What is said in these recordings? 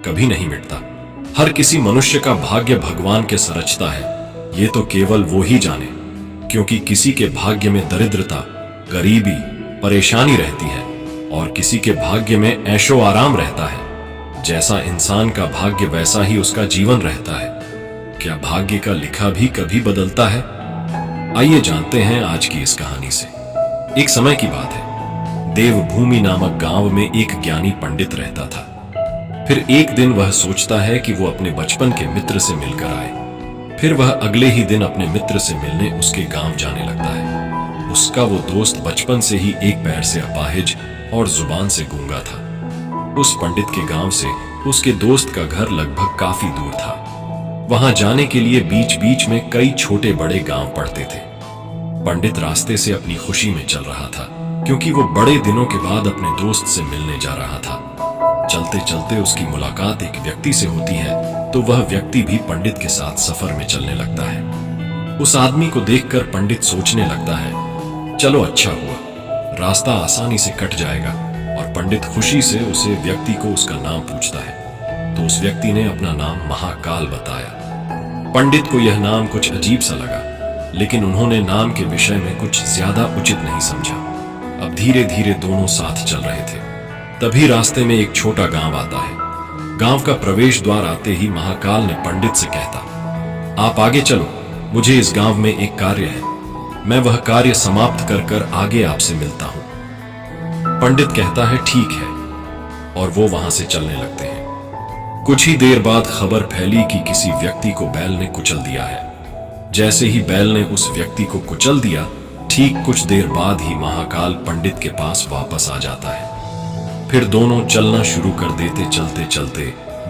कभी नहीं मिटता। हर किसी मनुष्य का भाग्य भगवान के संरचता है, ये तो केवल वो ही जाने, क्योंकि किसी के भाग्य में दरिद्रता, गरीबी, परेशानी रहती है और किसी के भाग्य में ऐशो आराम रहता है। जैसा इंसान का भाग्य वैसा ही उसका जीवन रहता है। क्या भाग्य का लिखा भी कभी बदलता है? आइए जानते हैं आज की इस कहानी से। एक समय की बात है, देवभूमि नामक गांव में एक ज्ञानी पंडित रहता था। फिर एक दिन वह सोचता है कि वो अपने बचपन के मित्र से मिलकर आए। फिर वह अगले ही दिन अपने मित्र से मिलने उसके गांव जाने लगता है। उसका वो दोस्त बचपन से ही एक पैर से अपाहिज और जुबान से गूंगा था। उस पंडित के गांव से उसके दोस्त का घर लगभग काफी दूर था। वहां जाने के लिए बीच बीच में कई छोटे बड़े गांव पड़ते थे। पंडित रास्ते से अपनी खुशी में चल रहा था, क्योंकि वो बड़े दिनों के बाद अपने दोस्त से मिलने जा रहा था। चलते चलते उसकी मुलाकात एक व्यक्ति से होती है, तो वह व्यक्ति भी पंडित के साथ सफर में चलने लगता है। उस आदमी को देखकर पंडित सोचने लगता है, चलो अच्छा हुआ, रास्ता आसानी से कट जाएगा। और पंडित खुशी से उसे व्यक्ति को उसका नाम पूछता है, तो उस व्यक्ति ने अपना नाम महाकाल बताया। पंडित को यह नाम कुछ अजीब सा लगा, लेकिन उन्होंने नाम के विषय में कुछ ज्यादा उचित नहीं समझा। अब धीरे धीरे दोनों साथ चल रहे थे। तभी रास्ते में एक छोटा गांव आता है। गांव का प्रवेश द्वार आते ही महाकाल ने पंडित से कहता, आप आगे चलो, मुझे इस गांव में एक कार्य है, मैं वह कार्य समाप्त कर कर आगे आपसे मिलता हूं। पंडित कहता है ठीक है, और वो वहां से चलने लगते हैं। कुछ ही देर बाद खबर फैली कि किसी व्यक्ति को बैल ने कुचल दिया है। जैसे ही बैल ने उस व्यक्ति को कुचल दिया, ठीक कुछ देर बाद ही महाकाल पंडित के पास वापस आ जाता है। फिर दोनों चलना शुरू कर देते। चलते चलते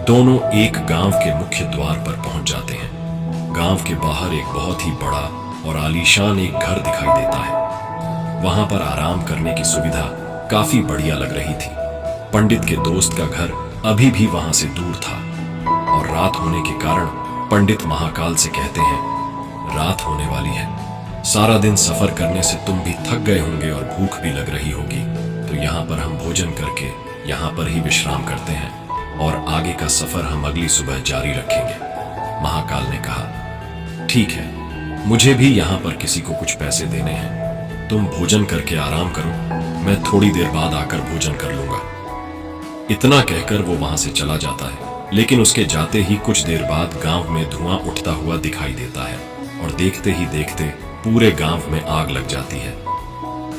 दोनों एक गांव के मुख्य द्वार पर पहुंच जाते हैं। गांव के बाहर एक बहुत ही बड़ा और आलीशान एक घर दिखाई देता है। वहां पर आराम करने की सुविधा काफी बढ़िया लग रही थी। पंडित के दोस्त का घर अभी भी वहां से दूर था, और रात होने के कारण पंडित महाकाल से कहते हैं, रात होने वाली है, सारा दिन सफर करने से तुम भी थक गए होंगे और भूख भी लग रही होगी, तो यहाँ पर हम भोजन करके यहाँ पर ही विश्राम करते हैं और आगे का सफर हम अगली सुबह जारी रखेंगे। महाकाल ने कहा, ठीक है, मुझे भी यहाँ पर किसी को कुछ पैसे देने हैं, तुम भोजन करके आराम करो, मैं थोड़ी देर बाद आकर भोजन कर लूंगा। इतना कहकर वो वहां से चला जाता है, लेकिन उसके जाते ही कुछ देर बाद गांव में धुआं उठता हुआ दिखाई देता है, और देखते ही देखते पूरे गांव में आग लग जाती है।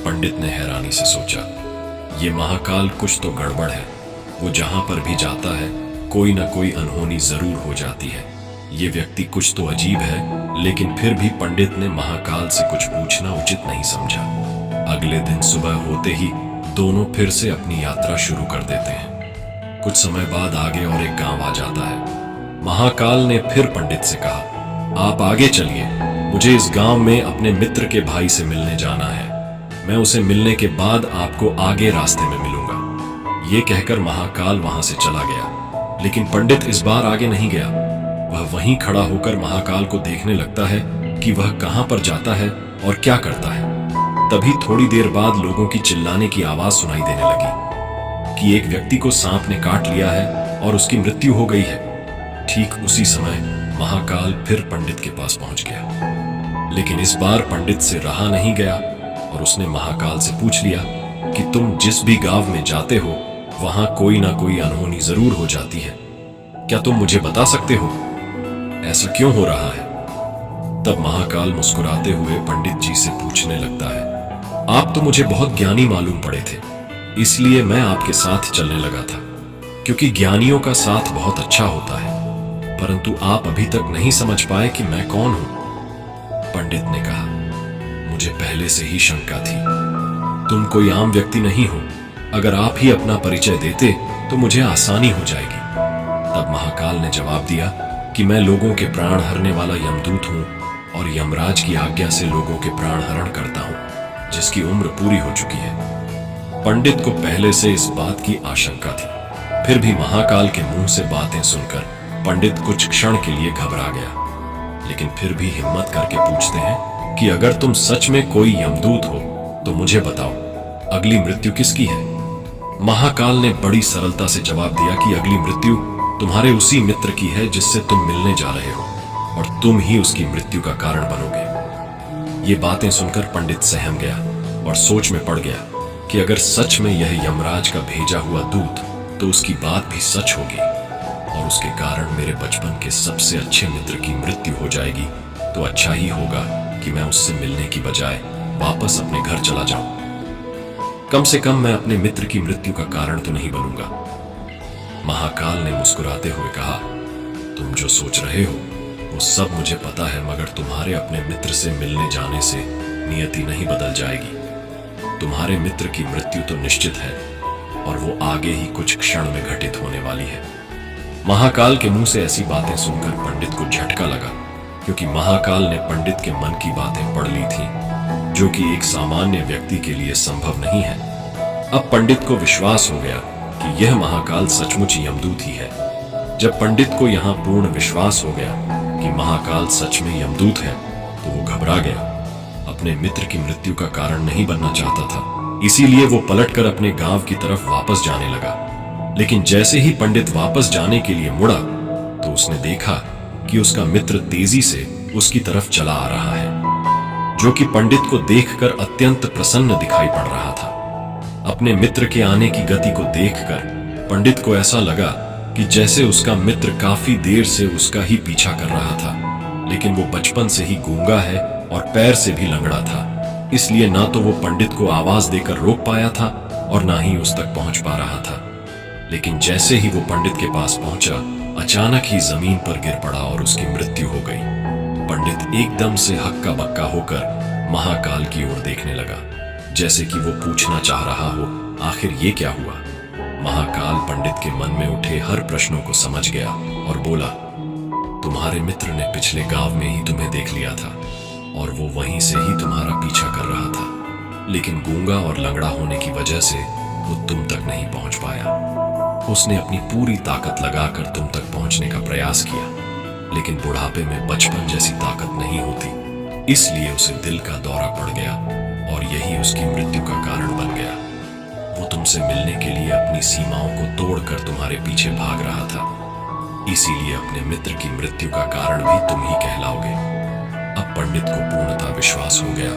पंडित ने हैरानी से सोचा, ये महाकाल कुछ तो गड़बड़ है, वो जहां पर भी जाता है कोई ना कोई अनहोनी जरूर हो जाती है। ये व्यक्ति कुछ तो अजीब है, लेकिन फिर भी पंडित ने महाकाल से कुछ पूछना उचित नहीं समझा। अगले दिन सुबह होते ही दोनों फिर से अपनी यात्रा शुरू कर देते हैं। कुछ समय बाद आगे और एक गांव आ जाता है। महाकाल ने फिर पंडित से कहा, आप आगे चलिए, मुझे इस गांव में अपने मित्र के भाई से मिलने जाना है, मैं उसे मिलने के बाद आपको आगे रास्ते में मिलूंगा। ये कहकर महाकाल वहां से चला गया, लेकिन पंडित इस बार आगे नहीं गया। वह वहीं खड़ा होकर महाकाल को देखने लगता है कि वह कहां पर जाता है और क्या करता है। तभी थोड़ी देर बाद लोगों की चिल्लाने की आवाज सुनाई देने लगी कि एक व्यक्ति को सांप ने काट लिया है और उसकी मृत्यु हो गई है। ठीक उसी समय महाकाल फिर पंडित के पास पहुंच गया, लेकिन इस बार पंडित से रहा नहीं गया और उसने महाकाल से पूछ लिया कि तुम जिस भी गांव में जाते हो वहां कोई ना कोई अनहोनी जरूर हो जाती है, क्या तुम मुझे बता सकते हो, ऐसा क्यों हो रहा है? तब महाकाल मुस्कुराते हुए पंडित जी से पूछने लगता है, आप तो मुझे बहुत ज्ञानी मालूम पड़े थे, इसलिए मैं आपके साथ चलने लगा था, क्योंकि ज्ञानियों का साथ बहुत अच्छा होता है, परंतु आप अभी तक नहीं समझ पाए कि मैं कौन हूं। पंडित ने कहा, मुझे पहले से ही शंका थी, तुम कोई आम व्यक्ति नहीं हो, अगर आप ही अपना परिचय देते तो मुझे आसानी हो जाएगी। तब महाकाल ने जवाब दिया कि मैं लोगों के प्राण हरने वाला यमदूत हूं और यमराज की आज्ञा से लोगों के प्राण हरण करता हूं, जिसकी उम्र पूरी हो चुकी है। पंडित को पहले से इस बात की आशंका थी, फिर भी महाकाल के मुंह से बातें सुनकर पंडित कुछ क्षण के लिए घबरा गया, लेकिन फिर भी हिम्मत करके पूछते हैं कि अगर तुम सच में कोई यमदूत हो तो मुझे बताओ, अगली मृत्यु किसकी है? महाकाल ने बड़ी सरलता से जवाब दिया कि अगली मृत्यु तुम्हारे उसी मित्र की है जिससे तुम मिलने जा रहे हो, और तुम ही उसकी मृत्यु का कारण बनोगे। ये बातें सुनकर पंडित सहम गया और सोच में पड़ गया कि अगर सच में यह यमराज का भेजा हुआ दूत, तो उसकी बात भी सच होगी और उसके कारण मेरे बचपन के सबसे अच्छे मित्र की मृत्यु हो जाएगी, तो अच्छा ही होगा कि मैं उससे मिलने की बजाय वापस अपने घर चला जाऊं। कम से कम मैं अपने मित्र की मृत्यु का कारण तो नहीं बनूंगा। महाकाल ने मुस्कुराते हुए कहा, तुम जो सोच रहे हो वो सब मुझे पता है, मगर तुम्हारे अपने मित्र से मिलने जाने से नियति नहीं बदल जाएगी। तुम्हारे मित्र की मृत्यु तो निश्चित है और वो आगे ही कुछ क्षण में घटित होने वाली है। महाकाल के मुंह से ऐसी बातें सुनकर पंडित को झटका लगा, क्योंकि महाकाल ने पंडित के मन की बातें पढ़ ली थीं, जो कि एक सामान्य व्यक्ति के लिए संभव नहीं है। अब पंडित को विश्वास हो गया कि यह महाकाल सचमुच यमदूत ही है। जब पंडित को यहाँ पूर्ण विश्वास हो गया कि महाकाल सच में यमदूत है, तो वो घबरा गया। अपने मित्र की मृत्यु का कारण नहीं बनना चाहता था, इसीलिए वो पलटकर अपने गांव की तरफ वापस जाने लगा। लेकिन जैसे ही पंडित वापस जाने के लिए मुड़ा, तो उसने देखा कि उसका मित्र तेजी से उसकी तरफ चला आ रहा है, जो कि पंडित को देखकर अत्यंत प्रसन्न दिखाई पड़ रहा था। अपने मित्र के आने की गति को देखकर पंडित को ऐसा लगा कि जैसे उसका मित्र काफी देर से उसका ही पीछा कर रहा था, लेकिन वो बचपन से ही गूंगा है और पैर से भी लंगड़ा था, इसलिए ना तो वो पंडित को आवाज देकर रोक पाया था और ना ही उस तक पहुंच पा रहा था। लेकिन जैसे ही वो पंडित के पास पहुंचा, अचानक ही जमीन पर गिर पड़ा और उसकी मृत्यु हो गई। पंडित एकदम से हक्का बक्का होकर महाकाल की ओर देखने लगा, जैसे कि वो पूछना चाह रहा हो, आखिर ये क्या हुआ। महाकाल पंडित के मन में उठे हर प्रश्नों को समझ गया और बोला, तुम्हारे मित्र ने पिछले गांव में ही तुम्हें देख लिया था और वो वहीं से ही तुम्हारा पीछा कर रहा था, लेकिन गूंगा और लंगड़ा होने की वजह से वो तुम तक नहीं पहुंच पाया। उसने अपनी पूरी ताकत लगाकर तुम तक पहुंचने का प्रयास किया, लेकिन बुढ़ापे में बचपन जैसी ताकत नहीं होती, इसलिए उसे दिल का दौरा पड़ गया और यही उसकी मृत्यु का कारण बन गया। वो तुमसे मिलने के लिए अपनी सीमाओं को तोड़कर तुम्हारे पीछे भाग रहा था, इसीलिए अपने मित्र की मृत्यु का कारण भी तुम ही कहलाओगे। अब पंडित को पूर्णतः विश्वास हो गया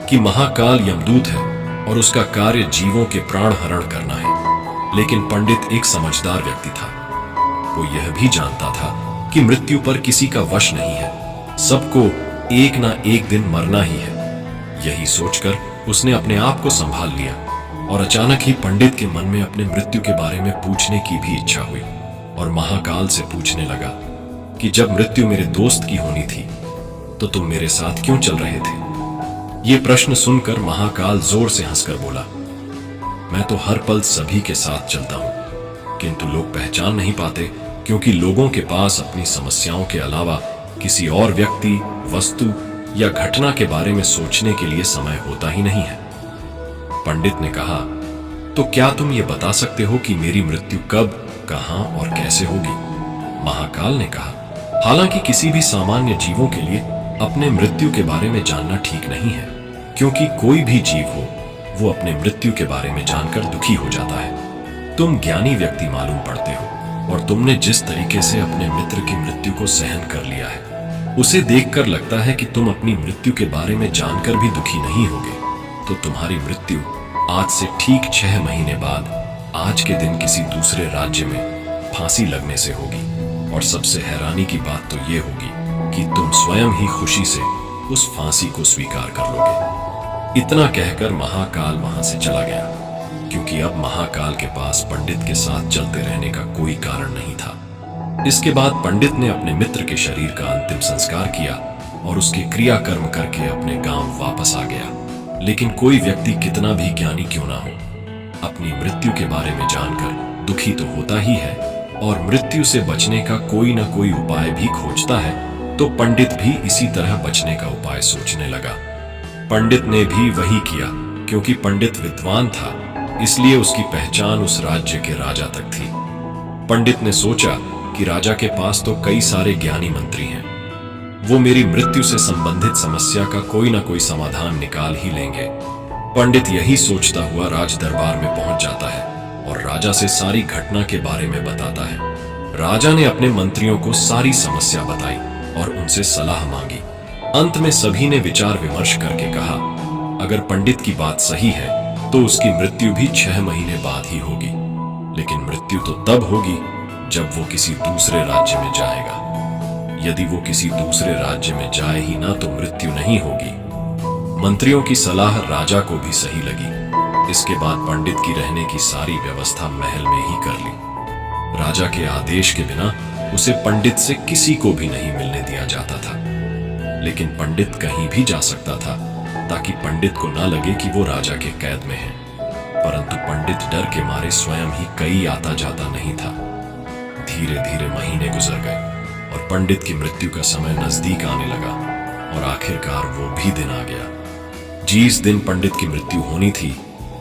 कि महाकाल यमदूत है और उसका कार्य जीवों के प्राण हरण करना है। लेकिन पंडित एक समझदार व्यक्ति था। वो यह भी जानता था कि मृत्यु पर किसी का वश नहीं है, सबको एक ना एक दिन मरना ही है। यही सोचकर उसने अपने आप को संभाल लिया और अचानक ही पंडित के मन में अपने मृत्यु के बारे में पूछने की भी इच्छा हुई और महाकाल से पूछने लगा कि जब मृत्यु मेरे दोस्त की होनी थी तो तुम मेरे साथ क्यों चल रहे थे। ये प्रश्न सुनकर महाकाल जोर से हंसकर बोला, मैं तो हर पल सभी के साथ चलता हूं, किंतु लोग पहचान नहीं पाते, क्योंकि लोगों के पास अपनी समस्याओं के अलावा किसी और व्यक्ति, वस्तु या घटना के बारे में सोचने के लिए समय होता ही नहीं है। पंडित ने कहा, तो क्या तुम ये बता सकते हो कि मेरी मृत्यु कब, कहां और कैसे होगी। महाकाल ने कहा, हालांकि किसी भी सामान्य जीवों के लिए अपने मृत्यु के बारे में जानना ठीक नहीं है, क्योंकि कोई भी जीव हो वो अपने मृत्यु के बारे में जानकर दुखी हो जाता है। तुम ज्ञानी व्यक्ति मालूम पड़ते हो और तुमने जिस तरीके से अपने मित्र की मृत्यु को सहन कर लिया है, उसे देखकर लगता है कि तुम अपनी मृत्यु के बारे में जानकर भी दुखी नहीं होगे। तो तुम्हारी मृत्यु आज से ठीक 6 महीने बाद आज के दिन किसी दूसरे राज्य में फांसी लगने से होगी। और सबसे हैरानी की बात तो ये होगी कि तुम स्वयं ही खुशी से उस फांसी को स्वीकार कर लोगे। इतना कहकर महाकाल वहां से चला गया, क्योंकि अब महाकाल के पास पंडित के साथ चलते रहने का कोई कारण नहीं था। इसके बाद पंडित ने अपने मित्र के शरीर का अंतिम संस्कार किया और उसके क्रियाकर्म करके अपने गांव वापस आ गया। लेकिन कोई व्यक्ति कितना भी ज्ञानी क्यों ना हो, अपनी मृत्यु के बारे में जानकर दुखी तो होता ही है और मृत्यु से बचने का कोई ना कोई उपाय भी खोजता है। तो पंडित भी इसी तरह बचने का उपाय सोचने लगा। पंडित ने भी वही किया, क्योंकि पंडित विद्वान था, इसलिए उसकी पहचान उस राज्य के राजा तक थी। पंडित ने सोचा कि राजा के पास तो कई सारे ज्ञानी मंत्री हैं, वो मेरी मृत्यु से संबंधित समस्या का कोई ना कोई समाधान निकाल ही लेंगे। पंडित यही सोचता हुआ राज दरबार में पहुंच जाता है और राजा से सारी घटना के बारे में बताता है। राजा ने अपने मंत्रियों को सारी समस्या बताई और उनसे सलाह मांगी। अंत में सभी ने विचार विमर्श करके कहा, अगर पंडित की बात सही है तो उसकी मृत्यु भी 6 महीने बाद ही होगी, लेकिन मृत्यु तो तब होगी जब वो किसी दूसरे राज्य में जाएगा। यदि वो किसी दूसरे राज्य में जाए ही ना तो मृत्यु नहीं होगी। मंत्रियों की सलाह राजा को भी सही लगी। इसके बाद पंडित की रहने की सारी व्यवस्था महल में ही कर ली। राजा के आदेश के बिना उसे पंडित से किसी को भी नहीं मिलने दिया जाता था, लेकिन पंडित कहीं भी जा सकता था ताकि पंडित को ना लगे कि वो राजा के कैद में है। परंतु पंडित डर के मारे स्वयं ही कहीं आता जाता नहीं था। धीरे धीरे महीने गुजर गए और पंडित की मृत्यु का समय नजदीक आने लगा और आखिरकार वो भी दिन आ गया। जिस दिन पंडित की मृत्यु होनी थी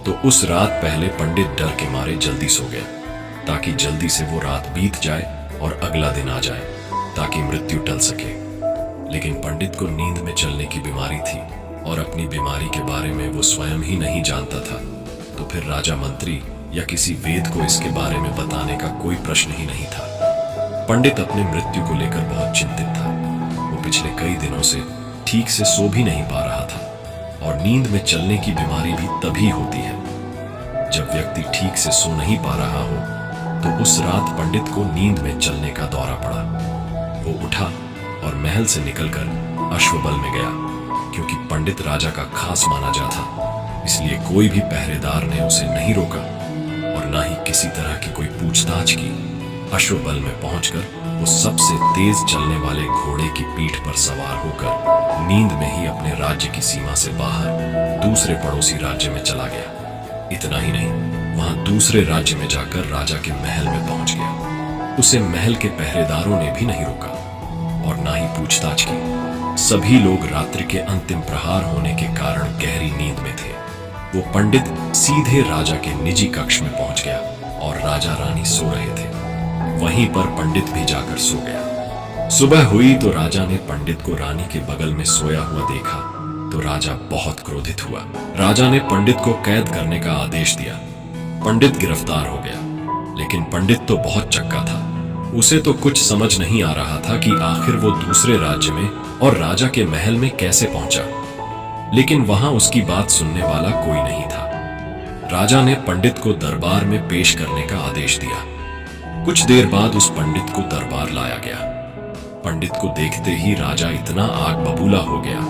तो उस रात पहले पंडित डर के मारे जल्दी सो गया ताकि जल्दी से वो रात बीत जाए और अगला दिन आ जाए ताकि मृत्यु टल सके। लेकिन पंडित को नींद में चलने की बीमारी थी और अपनी बीमारी के बारे में वो स्वयं ही नहीं जानता था। तो फिर राजा मंत्री या किसी वेद को इसके बारे में बताने का कोई प्रश्न ही नहीं था। पंडित अपने मृत्यु को लेकर बहुत चिंतित था। वो पिछले कई दिनों से ठीक से सो भी नहीं पा रहा था और नींद में चलने की बीमारी भी तभी होती है जब व्यक्ति ठीक से सो नहीं पा रहा हो। तो उस रात पंडित को नींद में चलने का दौरा पड़ा। वो उठा और महल से निकलकर अश्वबल में गया, क्योंकि पंडित राजा का खास माना जाता, इसलिए कोई भी पहरेदार ने उसे नहीं रोका और ना ही किसी तरह की कोई पूछताछ की। अश्वबल में पहुंचकर वो सबसे तेज चलने वाले घोड़े की पीठ पर सवार होकर नींद में ही अपने राज्य की सीमा से बाहर दूसरे पड़ोसी राज्य में चला गया। इतना ही नहीं, वहां दूसरे राज्य में जाकर राजा के महल में पहुंच गया। उसे महल के पहरेदारों ने भी नहीं रोका और ना ही पूछताछ की। सभी लोग रात्रि के अंतिम प्रहार होने के कारण गहरी नींद में थे। वो पंडित सीधे राजा के निजी कक्ष में पहुंच गया और राजा रानी सो रहे थे। वहीं पर पंडित भी जाकर सो गया। सुबह हुई तो राजा ने पंडित को रानी के बगल में सोया हुआ देखा तो राजा बहुत क्रोधित हुआ। राजा ने पंडित को कैद करने का आदेश दिया। पंडित गिरफ्तार हो गया, लेकिन पंडित तो बहुत चक्का था। उसे तो कुछ समझ नहीं आ रहा था कि आखिर वो दूसरे राज्य में और राजा के महल में कैसे पहुंचा, लेकिन वहां उसकी बात सुनने वाला कोई नहीं था। राजा ने पंडित को दरबार में पेश करने का आदेश दिया। कुछ देर बाद उस पंडित को दरबार लाया गया। पंडित को देखते ही राजा इतना आग बबूला हो गया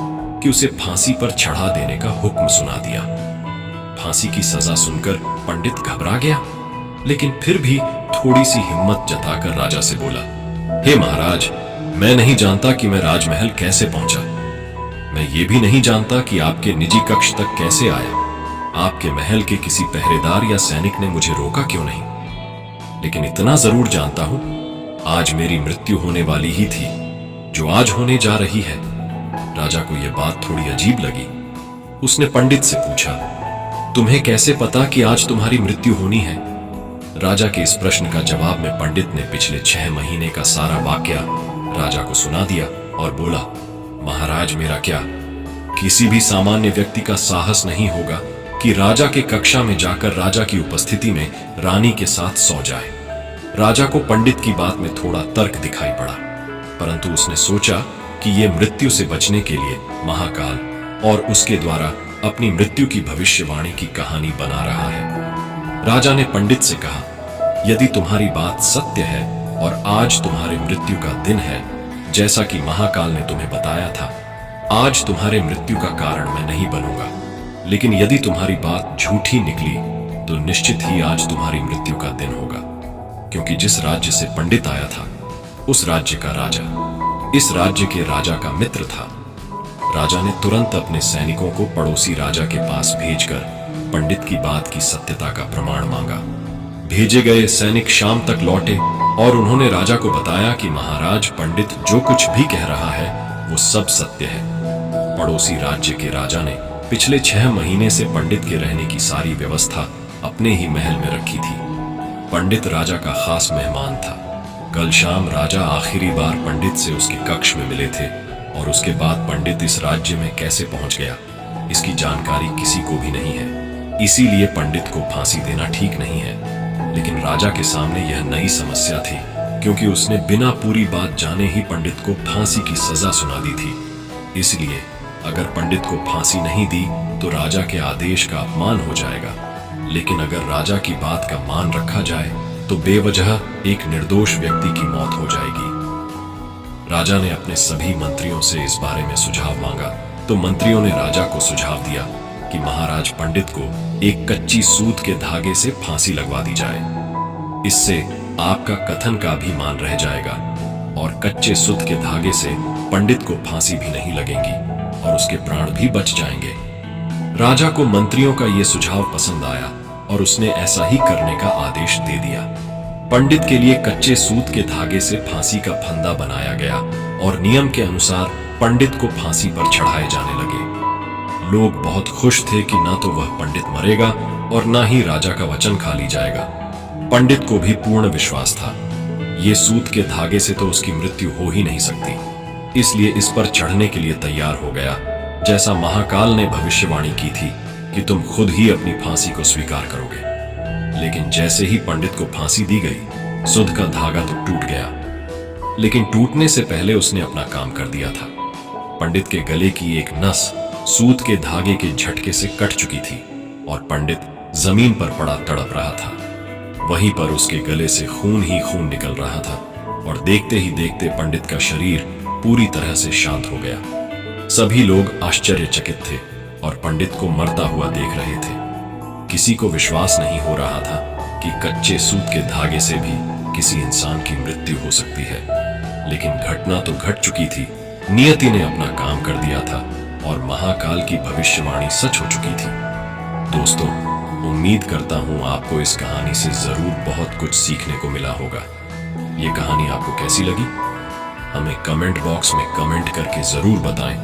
कि उसे फांसी पर चढ़ा देने का हुक्म सुना दिया। फांसी की सजा सुनकर पंडित घबरा गया, लेकिन फिर भी थोड़ी सी हिम्मत जताकर राजा से बोला, हे महाराज, मैं नहीं जानता कि मैं राजमहल कैसे पहुंचा। मैं ये भी नहीं जानता कि आपके निजी कक्ष तक कैसे आया। आपके महल के किसी पहरेदार या सैनिक ने मुझे रोका क्यों नहीं। लेकिन इतना जरूर जानता हूं, आज मेरी मृत्यु होने वाली ही थी, जो आज होने जा रही है। राजा को यह बात थोड़ी अजीब लगी। उसने पंडित से पूछा, तुम्हें कैसे पता कि आज तुम्हारी मृत्यु होनी है। राजा के इस प्रश्न का जवाब में पंडित ने पिछले 6 महीने का सारा वाकया राजा को सुना दिया और बोला, महाराज, मेरा क्या, किसी भी सामान्य व्यक्ति का साहस नहीं होगा कि राजा के कक्षा में जाकर राजा की उपस्थिति में रानी के साथ सो जाए। राजा को पंडित की बात में थोड़ा तर्क दिखाई पड़ा, परंतु उसने सोचा कि यह मृत्यु से बचने के लिए महाकाल और उसके द्वारा अपनी मृत्यु की भविष्यवाणी की कहानी बना रहा है। राजा ने पंडित से कहा, यदि तुम्हारी बात सत्य है और आज तुम्हारे मृत्यु का दिन है, जैसा कि महाकाल ने तुम्हें बताया था, आज तुम्हारे मृत्यु का कारण मैं नहीं बनूंगा। लेकिन यदि तुम्हारी बात झूठी निकली तो निश्चित ही आज तुम्हारी मृत्यु का दिन होगा, क्योंकि जिस राज्य से पंडित आया था उस राज्य का राजा इस राज्य के राजा का मित्र था। राजा ने तुरंत अपने सैनिकों को पड़ोसी राजा के पास भेजकर पंडित की बात की सत्यता का प्रमाण मांगा। भेजे गए सैनिक शाम तक लौटे और उन्होंने राजा को बताया कि महाराज, पंडित जो कुछ भी कह रहा है वो सब सत्य है। पड़ोसी राज्य के राजा ने पिछले 6 महीने से पंडित के रहने की सारी व्यवस्था अपने ही महल में रखी थी। पंडित राजा का खास मेहमान था। कल शाम राजा आखिरी बार पंडित से उसके कक्ष में मिले थे और उसके बाद पंडित इस राज्य में कैसे पहुंच गया, इसकी जानकारी किसी को भी नहीं है। इसीलिए पंडित को फांसी देना ठीक नहीं है। लेकिन राजा के सामने यह नई समस्या थी, क्योंकि उसने बिना पूरी बात जाने ही पंडित को फांसी की सजा सुना दी थी। इसलिए अगर पंडित को फांसी नहीं दी तो राजा के आदेश का अपमान हो जाएगा, लेकिन अगर राजा की बात का मान रखा जाए तो बेवजह एक निर्दोष व्यक्ति की मौत हो जाएगी। राजा ने अपने सभी मंत्रियों से इस बारे में सुझाव मांगा तो मंत्रियों ने राजा को सुझाव दिया कि महाराज पंडित को एक कच्ची सूत के धागे से फांसी लगवा दी जाए। इससे आपका कथन का भी मान रह जाएगा और कच्चे सूत के धागे से पंडित को फांसी भी नहीं लगेगी और उसके प्राण भी बच जाएंगे। राजा को मंत्रियों का यह सुझाव पसंद आया और उसने ऐसा ही करने का आदेश दे दिया। पंडित के लिए कच्चे सूत के धागे से फांसी का फंदा बनाया गया और नियम के अनुसार पंडित को फांसी पर चढ़ाए जाने लगे। लोग बहुत खुश थे कि ना तो वह पंडित मरेगा और ना ही राजा का वचन खा ली जाएगा। पंडित को भी पूर्ण विश्वास था ये सूत के धागे से तो उसकी मृत्यु हो ही नहीं सकती, इसलिए इस पर चढ़ने के लिए तैयार हो गया, जैसा महाकाल ने भविष्यवाणी की थी कि तुम खुद ही अपनी फांसी को स्वीकार करोगे। लेकिन जैसे ही पंडित को फांसी दी गई, सूत का धागा तो टूट गया, लेकिन टूटने से पहले उसने अपना काम कर दिया था। पंडित के गले की एक नस सूत के धागे के झटके से कट चुकी थी और पंडित जमीन पर पड़ा तड़प रहा था। वहीं पर उसके गले से खून ही खून निकल रहा था और देखते ही देखते पंडित का शरीर पूरी तरह से शांत हो गया। सभी लोग आश्चर्यचकित थे और पंडित को मरता हुआ देख रहे थे। किसी को विश्वास नहीं हो रहा था कि कच्चे सूत के धागे से भी किसी इंसान की मृत्यु हो सकती है, लेकिन घटना तो घट चुकी थी। नियति ने अपना काम कर दिया था और महाकाल की भविष्यवाणी सच हो चुकी थी। दोस्तों, उम्मीद करता हूं आपको इस कहानी से जरूर बहुत कुछ सीखने को मिला होगा। ये कहानी आपको कैसी लगी हमें कमेंट बॉक्स में कमेंट करके जरूर बताएं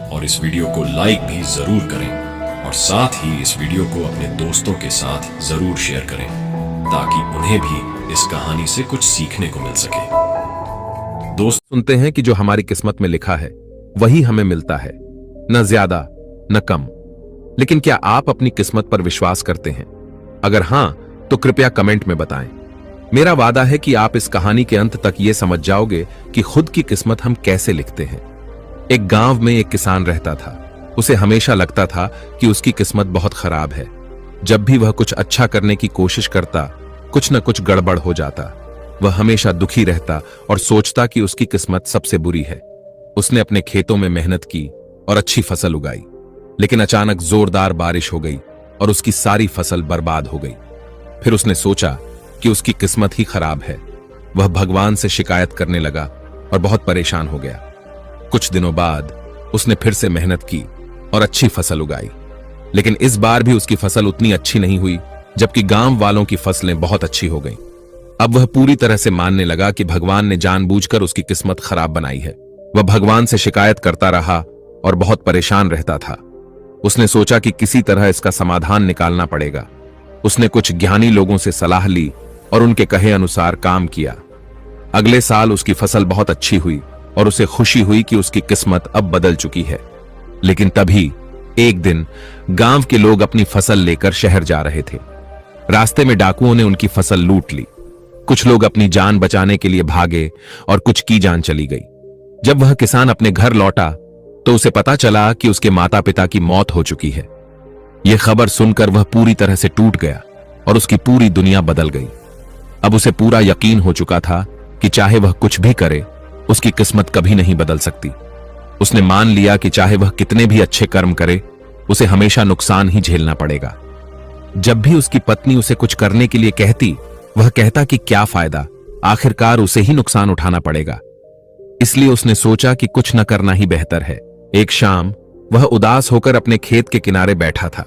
और इस वीडियो को लाइक भी जरूर करें और साथ ही इस वीडियो को अपने दोस्तों के साथ जरूर शेयर करें ताकि उन्हें भी इस कहानी से कुछ सीखने को मिल सके। दोस्त, सुनते हैं कि जो हमारी किस्मत में लिखा है वही हमें मिलता है, न ज्यादा न कम। लेकिन क्या आप अपनी किस्मत पर विश्वास करते हैं? अगर हां तो कृपया कमेंट में बताएं। मेरा वादा है कि आप इस कहानी के अंत तक ये समझ जाओगे कि खुद की किस्मत हम कैसे लिखते हैं। एक गांव में एक किसान रहता था। उसे हमेशा लगता था कि उसकी किस्मत बहुत खराब है। जब भी वह कुछ अच्छा करने की कोशिश करता, कुछ न कुछ गड़बड़ हो जाता। वह हमेशा दुखी रहता और सोचता कि उसकी किस्मत सबसे बुरी है। उसने अपने खेतों में मेहनत की और अच्छी फसल उगाई, लेकिन अचानक जोरदार बारिश हो गई और उसकी सारी फसल बर्बाद हो गई। फिर उसने सोचा कि उसकी किस्मत ही खराब है। वह भगवान से शिकायत करने लगा और बहुत परेशान हो गया। कुछ दिनों बाद उसने फिर से मेहनत की और अच्छी फसल उगाई, लेकिन इस बार भी उसकी फसल उतनी अच्छी नहीं हुई, जबकि गांव वालों की फसलें बहुत अच्छी हो गईं। अब वह पूरी तरह से मानने लगा कि भगवान ने जानबूझकर उसकी किस्मत खराब बनाई है। वह भगवान से शिकायत करता रहा और बहुत परेशान रहता था। उसने सोचा कि किसी तरह इसका समाधान निकालना पड़ेगा। उसने कुछ ज्ञानी लोगों से सलाह ली और उनके कहे अनुसार काम किया। अगले साल उसकी फसल बहुत अच्छी हुई और उसे खुशी हुई कि उसकी किस्मत अब बदल चुकी है। लेकिन तभी एक दिन गांव के लोग अपनी फसल लेकर शहर जा रहे थे। रास्ते में डाकुओं ने उनकी फसल लूट ली। कुछ लोग अपनी जान बचाने के लिए भागे और कुछ की जान चली गई। जब वह किसान अपने घर लौटा तो उसे पता चला कि उसके माता पिता की मौत हो चुकी है। यह खबर सुनकर वह पूरी तरह से टूट गया और उसकी पूरी दुनिया बदल गई। अब उसे पूरा यकीन हो चुका था कि चाहे वह कुछ भी करे, उसकी किस्मत कभी नहीं बदल सकती। उसने मान लिया कि चाहे वह कितने भी अच्छे कर्म करे, उसे हमेशा नुकसान ही झेलना पड़ेगा। जब भी उसकी पत्नी उसे कुछ करने के लिए कहती, वह कहता कि क्या फायदा, आखिरकार उसे ही नुकसान उठाना पड़ेगा। इसलिए उसने सोचा कि कुछ न करना ही बेहतर है। एक शाम वह उदास होकर अपने खेत के किनारे बैठा था।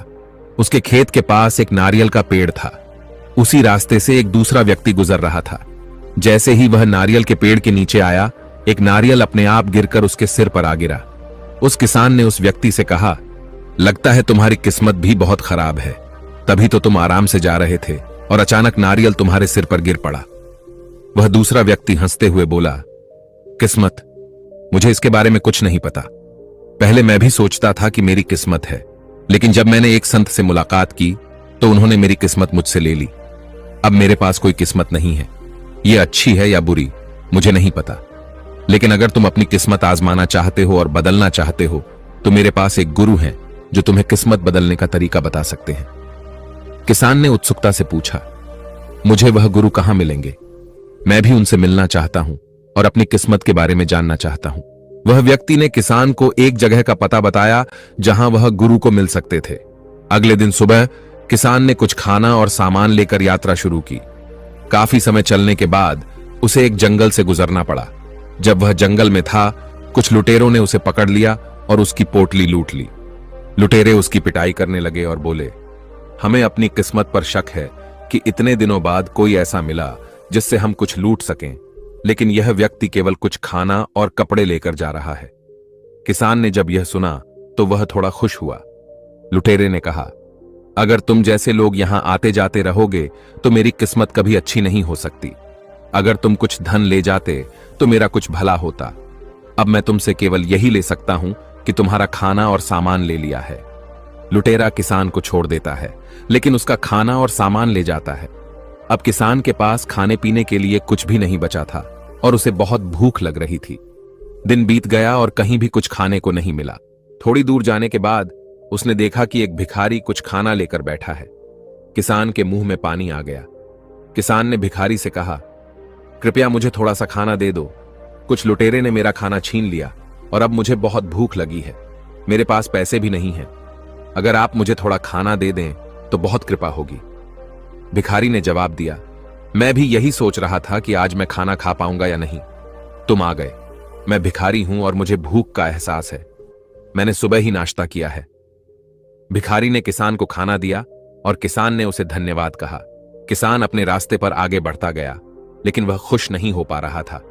उसके खेत के पास एक नारियल का पेड़ था। उसी रास्ते से एक दूसरा व्यक्ति गुजर रहा था। जैसे ही वह नारियल के पेड़ के नीचे आया, एक नारियल अपने आप गिरकर उसके सिर पर आ गिरा। उस किसान ने उस व्यक्ति से कहा, लगता है तुम्हारी किस्मत भी बहुत खराब है। तभी तो तुम आराम से जा रहे थे और अचानक नारियल तुम्हारे सिर पर गिर पड़ा। वह दूसरा व्यक्ति हंसते हुए बोला, किस्मत, मुझे इसके बारे में कुछ नहीं पता। पहले मैं भी सोचता था कि मेरी किस्मत है, लेकिन जब मैंने एक संत से मुलाकात की तो उन्होंने मेरी किस्मत मुझसे ले ली। अब मेरे पास कोई किस्मत नहीं है। ये अच्छी है या बुरी, मुझे नहीं पता, लेकिन अगर तुम अपनी किस्मत आजमाना चाहते हो और बदलना चाहते हो तो मेरे पास एक गुरु है जो तुम्हें किस्मत बदलने का तरीका बता सकते हैं। किसान ने उत्सुकता से पूछा, मुझे वह गुरु कहां मिलेंगे? मैं भी उनसे मिलना चाहता हूं और अपनी किस्मत के बारे में जानना चाहता हूं। वह व्यक्ति ने किसान को एक जगह का पता बताया जहां वह गुरु को मिल सकते थे। अगले दिन सुबह किसान ने कुछ खाना और सामान लेकर यात्रा शुरू की। काफी समय चलने के बाद उसे एक जंगल से गुजरना पड़ा। जब वह जंगल में था, कुछ लुटेरों ने उसे पकड़ लिया और उसकी पोटली लूट ली। लुटेरे उसकी पिटाई करने लगे और बोले, हमें अपनी किस्मत पर शक है कि इतने दिनों बाद कोई ऐसा मिला जिससे हम कुछ लूट सकें, लेकिन यह व्यक्ति केवल कुछ खाना और कपड़े लेकर जा रहा है। किसान ने जब यह सुना तो वह थोड़ा खुश हुआ। लुटेरे ने कहा, अगर तुम जैसे लोग यहां आते जाते रहोगे तो मेरी किस्मत कभी अच्छी नहीं हो सकती। अगर तुम कुछ धन ले जाते तो मेरा कुछ भला होता। अब मैं तुमसे केवल यही ले सकता हूं कि तुम्हारा खाना और सामान ले लिया है। लुटेरा किसान को छोड़ देता है, लेकिन उसका खाना और सामान ले जाता है। अब किसान के पास खाने पीने के लिए कुछ भी नहीं बचा था और उसे बहुत भूख लग रही थी। दिन बीत गया और कहीं भी कुछ खाने को नहीं मिला। थोड़ी दूर जाने के बाद उसने देखा कि एक भिखारी कुछ खाना लेकर बैठा है। किसान के मुंह में पानी आ गया। किसान ने भिखारी से कहा, कृपया मुझे थोड़ा सा खाना दे दो। कुछ लुटेरे ने मेरा खाना छीन लिया और अब मुझे बहुत भूख लगी है। मेरे पास पैसे भी नहीं हैं। अगर आप मुझे थोड़ा खाना दे दें तो बहुत कृपा होगी। भिखारी ने जवाब दिया, मैं भी यही सोच रहा था कि आज मैं खाना खा पाऊंगा या नहीं। तुम आ गए। मैं भिखारी हूं और मुझे भूख का एहसास है। मैंने सुबह ही नाश्ता किया है। भिखारी ने किसान को खाना दिया और किसान ने उसे धन्यवाद कहा। किसान अपने रास्ते पर आगे बढ़ता गया, लेकिन वह खुश नहीं हो पा रहा था।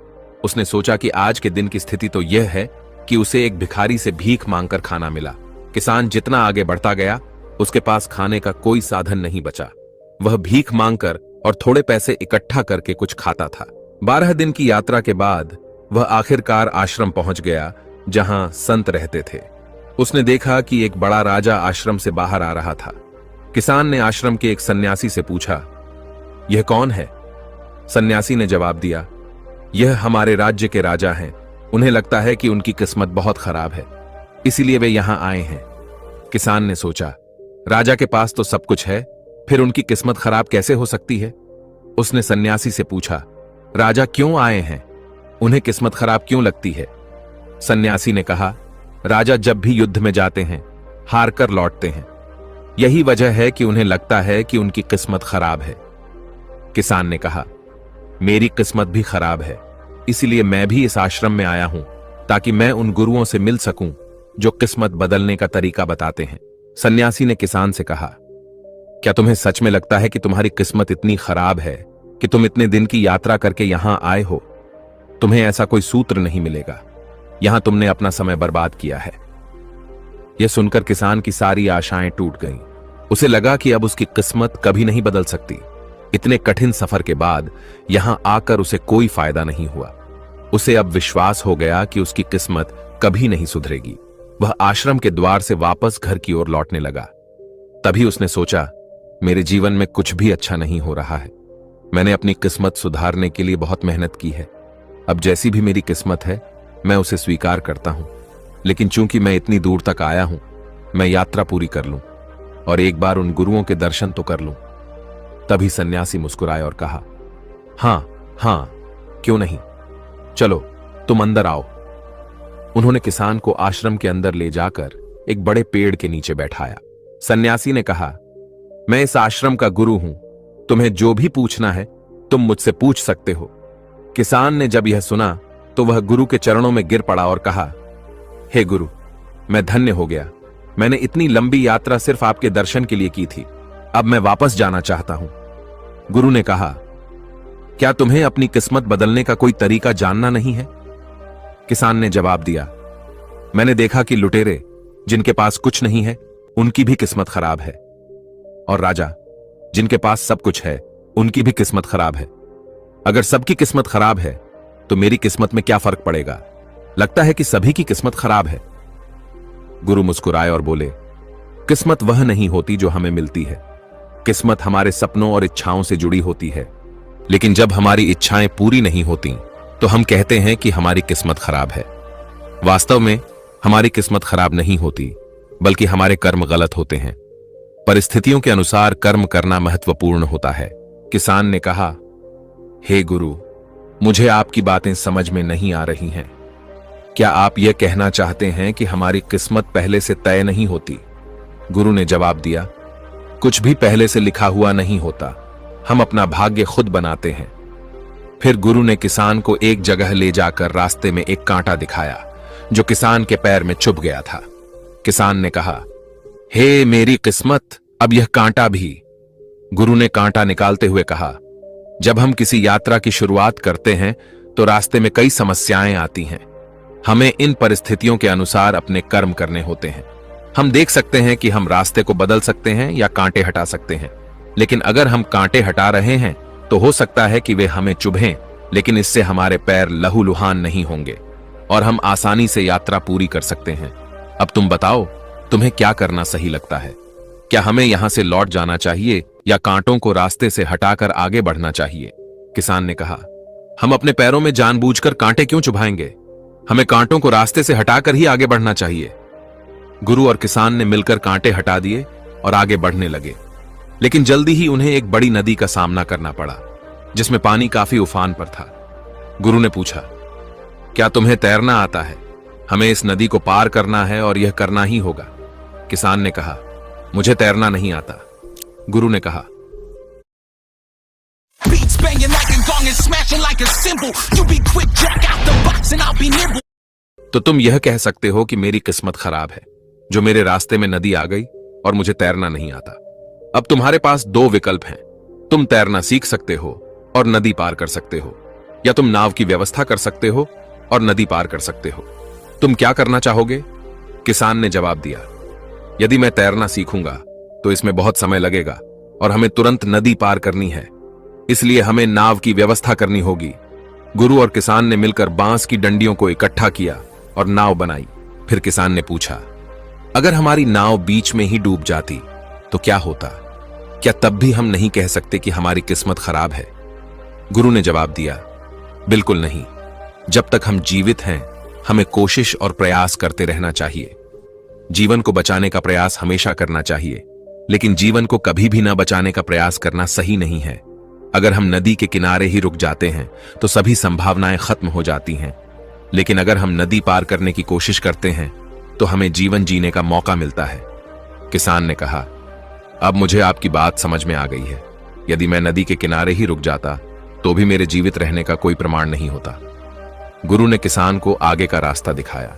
उसने सोचा कि आज के दिन की स्थिति तो यह है कि उसे एक भिखारी से भीख मांगकर खाना मिला। किसान जितना आगे बढ़ता गया, उसके पास खाने का कोई साधन नहीं बचा। वह भीख मांगकर और थोड़े पैसे इकट्ठा करके कुछ खाता था। 12 दिन की यात्रा के बाद वह आखिरकार आश्रम पहुंच गया जहां संत रहते थे। उसने देखा कि एक बड़ा राजा आश्रम से बाहर आ रहा था। किसान ने आश्रम के एक सन्यासी से पूछा, यह कौन है? सन्यासी ने जवाब दिया, यह हमारे राज्य के राजा हैं। उन्हें लगता है कि उनकी किस्मत बहुत खराब है, इसीलिए वे यहां आए हैं। किसान ने सोचा, राजा के पास तो सब कुछ है, फिर उनकी किस्मत खराब कैसे हो सकती है? उसने सन्यासी से पूछा, राजा क्यों आए हैं? उन्हें किस्मत खराब क्यों लगती है? सन्यासी ने कहा, राजा जब भी युद्ध में जाते हैं हार कर लौटते हैं। यही वजह है कि उन्हें लगता है कि उनकी किस्मत खराब है। किसान ने कहा, मेरी किस्मत भी खराब है, इसलिए मैं भी इस आश्रम में आया हूं ताकि मैं उन गुरुओं से मिल सकूं जो किस्मत बदलने का तरीका बताते हैं। सन्यासी ने किसान से कहा, क्या तुम्हें सच में लगता है कि तुम्हारी किस्मत इतनी खराब है कि तुम इतने दिन की यात्रा करके यहां आए हो? तुम्हें ऐसा कोई सूत्र नहीं मिलेगा। यहां तुमने अपना समय बर्बाद किया है। यह सुनकर किसान की सारी आशाएं टूट गईं। उसे लगा कि अब उसकी किस्मत कभी नहीं बदल सकती। इतने कठिन सफर के बाद यहां आकर उसे कोई फायदा नहीं हुआ। उसे अब विश्वास हो गया कि उसकी किस्मत कभी नहीं सुधरेगी। वह आश्रम के द्वार से वापस घर की ओर लौटने लगा। तभी उसने सोचा, मेरे जीवन में कुछ भी अच्छा नहीं हो रहा है। मैंने अपनी किस्मत सुधारने के लिए बहुत मेहनत की है। अब जैसी भी मेरी किस्मत है मैं उसे स्वीकार करता हूं, लेकिन चूंकि मैं इतनी दूर तक आया हूं, मैं यात्रा पूरी कर लूं और एक बार उन गुरुओं के दर्शन तो कर लूं। तभी सन्यासी मुस्कुराए और कहा, हां, क्यों नहीं, चलो तुम अंदर आओ। उन्होंने किसान को आश्रम के अंदर ले जाकर एक बड़े पेड़ के नीचे बैठाया। सन्यासी ने कहा, मैं इस आश्रम का गुरु हूं, तुम्हें जो भी पूछना है तुम मुझसे पूछ सकते हो। किसान ने जब यह सुना तो वह गुरु के चरणों में गिर पड़ा और कहा, हे गुरु, मैं धन्य हो गया। मैंने इतनी लंबी यात्रा सिर्फ आपके दर्शन के लिए की थी। अब मैं वापस जाना चाहता हूं। गुरु ने कहा, क्या तुम्हें अपनी किस्मत बदलने का कोई तरीका जानना नहीं है? किसान ने जवाब दिया, मैंने देखा कि लुटेरे जिनके पास कुछ नहीं है उनकी भी किस्मत खराब है, और राजा जिनके पास सब कुछ है उनकी भी किस्मत खराब है। अगर सबकी किस्मत खराब है तो मेरी किस्मत में क्या फर्क पड़ेगा? लगता है कि सभी की किस्मत खराब है। गुरु मुस्कुराए और बोले, किस्मत वह नहीं होती जो हमें मिलती है। किस्मत हमारे सपनों और इच्छाओं से जुड़ी होती है, लेकिन जब हमारी इच्छाएं पूरी नहीं होती तो हम कहते हैं कि हमारी किस्मत खराब है। वास्तव में हमारी किस्मत खराब नहीं होती, बल्कि हमारे कर्म गलत होते हैं। परिस्थितियों के अनुसार कर्म करना महत्वपूर्ण होता है। किसान ने कहा, हे गुरु, मुझे आपकी बातें समझ में नहीं आ रही हैं। क्या आप यह कहना चाहते हैं कि हमारी किस्मत पहले से तय नहीं होती? गुरु ने जवाब दिया, कुछ भी पहले से लिखा हुआ नहीं होता, हम अपना भाग्य खुद बनाते हैं। फिर गुरु ने किसान को एक जगह ले जाकर रास्ते में एक कांटा दिखाया जो किसान के पैर में चुभ गया था। किसान ने कहा, हे मेरी किस्मत, अब यह कांटा भी। गुरु ने कांटा निकालते हुए कहा, जब हम किसी यात्रा की शुरुआत करते हैं तो रास्ते में कई समस्याएं आती हैं। हमें इन परिस्थितियों के अनुसार अपने कर्म करने होते हैं। हम देख सकते हैं कि हम रास्ते को बदल सकते हैं या कांटे हटा सकते हैं, लेकिन अगर हम कांटे हटा रहे हैं तो हो सकता है कि वे हमें चुभें, लेकिन इससे हमारे पैर लहूलुहान नहीं होंगे और हम आसानी से यात्रा पूरी कर सकते हैं। अब तुम बताओ, तुम्हें क्या करना सही लगता है? क्या हमें यहां से लौट जाना चाहिए या कांटों को रास्ते से हटाकर आगे बढ़ना चाहिए? किसान ने कहा, हम अपने पैरों में जानबूझकर कांटे क्यों चुभाएंगे? हमें कांटों को रास्ते से हटाकर ही आगे बढ़ना चाहिए। गुरु और किसान ने मिलकर कांटे हटा दिए और आगे बढ़ने लगे, लेकिन जल्दी ही उन्हें एक बड़ी नदी का सामना करना पड़ा जिसमें पानी काफी उफान पर था। गुरु ने पूछा, क्या तुम्हें तैरना आता है? हमें इस नदी को पार करना है और यह करना ही होगा। किसान ने कहा, मुझे तैरना नहीं आता। गुरु ने कहा, तो तुम यह कह सकते हो कि मेरी किस्मत खराब है, जो मेरे रास्ते में नदी आ गई और मुझे तैरना नहीं आता। अब तुम्हारे पास दो विकल्प हैं, तुम तैरना सीख सकते हो और नदी पार कर सकते हो, या तुम नाव की व्यवस्था कर सकते हो और नदी पार कर सकते हो। तुम क्या करना चाहोगे? किसान ने जवाब दिया, यदि मैं तैरना सीखूंगा तो इसमें बहुत समय लगेगा और हमें तुरंत नदी पार करनी है, इसलिए हमें नाव की व्यवस्था करनी होगी। गुरु और किसान ने मिलकर बांस की डंडियों को इकट्ठा किया और नाव बनाई। फिर किसान ने पूछा, अगर हमारी नाव बीच में ही डूब जाती तो क्या होता? क्या तब भी हम नहीं कह सकते कि हमारी किस्मत खराब है? गुरु ने जवाब दिया, बिल्कुल नहीं। जब तक हम जीवित हैं, हमें कोशिश और प्रयास करते रहना चाहिए। जीवन को बचाने का प्रयास हमेशा करना चाहिए, लेकिन जीवन को कभी भी न बचाने का प्रयास करना सही नहीं है। अगर हम नदी के किनारे ही रुक जाते हैं तो सभी संभावनाएं खत्म हो जाती हैं, लेकिन अगर हम नदी पार करने की कोशिश करते हैं तो हमें जीवन जीने का मौका मिलता है। किसान ने कहा, अब मुझे आपकी बात समझ में आ गई है। यदि मैं नदी के किनारे ही रुक जाता तो भी मेरे जीवित रहने का कोई प्रमाण नहीं होता। गुरु ने किसान को आगे का रास्ता दिखाया।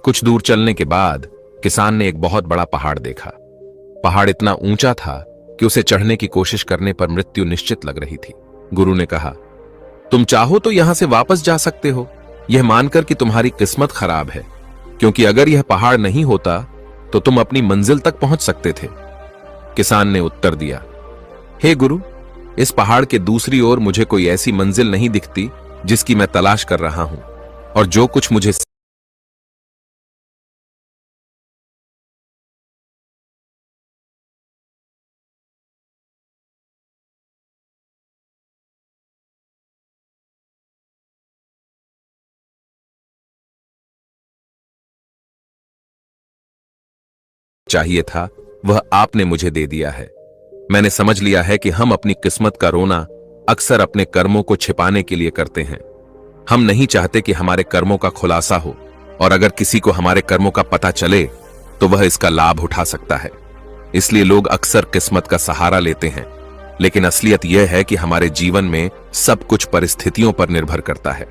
कुछ दूर चलने के बाद किसान ने एक बहुत बड़ा पहाड़ देखा। पहाड़ इतना ऊंचा था कि उसे चढ़ने की कोशिश करने पर मृत्यु निश्चित लग रही थी। गुरु ने कहा, तुम चाहो तो यहां से वापस जा सकते हो, यह मानकर कि तुम्हारी किस्मत खराब है, क्योंकि अगर यह पहाड़ नहीं होता तो तुम अपनी मंजिल तक पहुंच सकते थे। किसान ने उत्तर दिया, हे गुरु, इस पहाड़ के दूसरी ओर मुझे कोई ऐसी मंजिल नहीं दिखती जिसकी मैं तलाश कर रहा हूं, और जो कुछ मुझे चाहिए था वह आपने मुझे दे दिया है। मैंने समझ लिया है कि हम अपनी किस्मत का रोना अक्सर अपने कर्मों को छिपाने के लिए करते हैं। हम नहीं चाहते कि हमारे कर्मों का खुलासा हो, और अगर किसी को हमारे कर्मों का पता चले तो वह इसका लाभ उठा सकता है। इसलिए लोग अक्सर किस्मत का सहारा लेते हैं, लेकिन असलियत यह है कि हमारे जीवन में सब कुछ परिस्थितियों पर निर्भर करता है,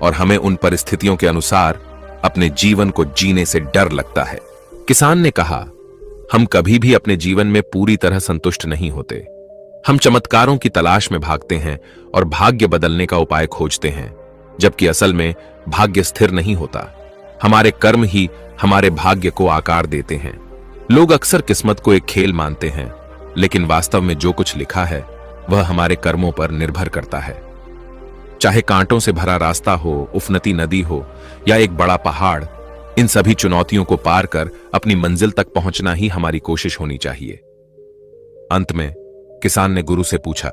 और हमें उन परिस्थितियों के अनुसार अपने जीवन को जीने से डर लगता है। किसान ने कहा, हम कभी भी अपने जीवन में पूरी तरह संतुष्ट नहीं होते। हम चमत्कारों की तलाश में भागते हैं और भाग्य बदलने का उपाय खोजते हैं, जबकि असल में भाग्य स्थिर नहीं होता। हमारे कर्म ही हमारे भाग्य को आकार देते हैं। लोग अक्सर किस्मत को एक खेल मानते हैं, लेकिन वास्तव में जो कुछ लिखा है वह हमारे कर्मों पर निर्भर करता है। चाहे कांटों से भरा रास्ता हो, उफनती नदी हो या एक बड़ा पहाड़, इन सभी चुनौतियों को पार कर अपनी मंजिल तक पहुंचना ही हमारी कोशिश होनी चाहिए। अंत में किसान ने गुरु से पूछा,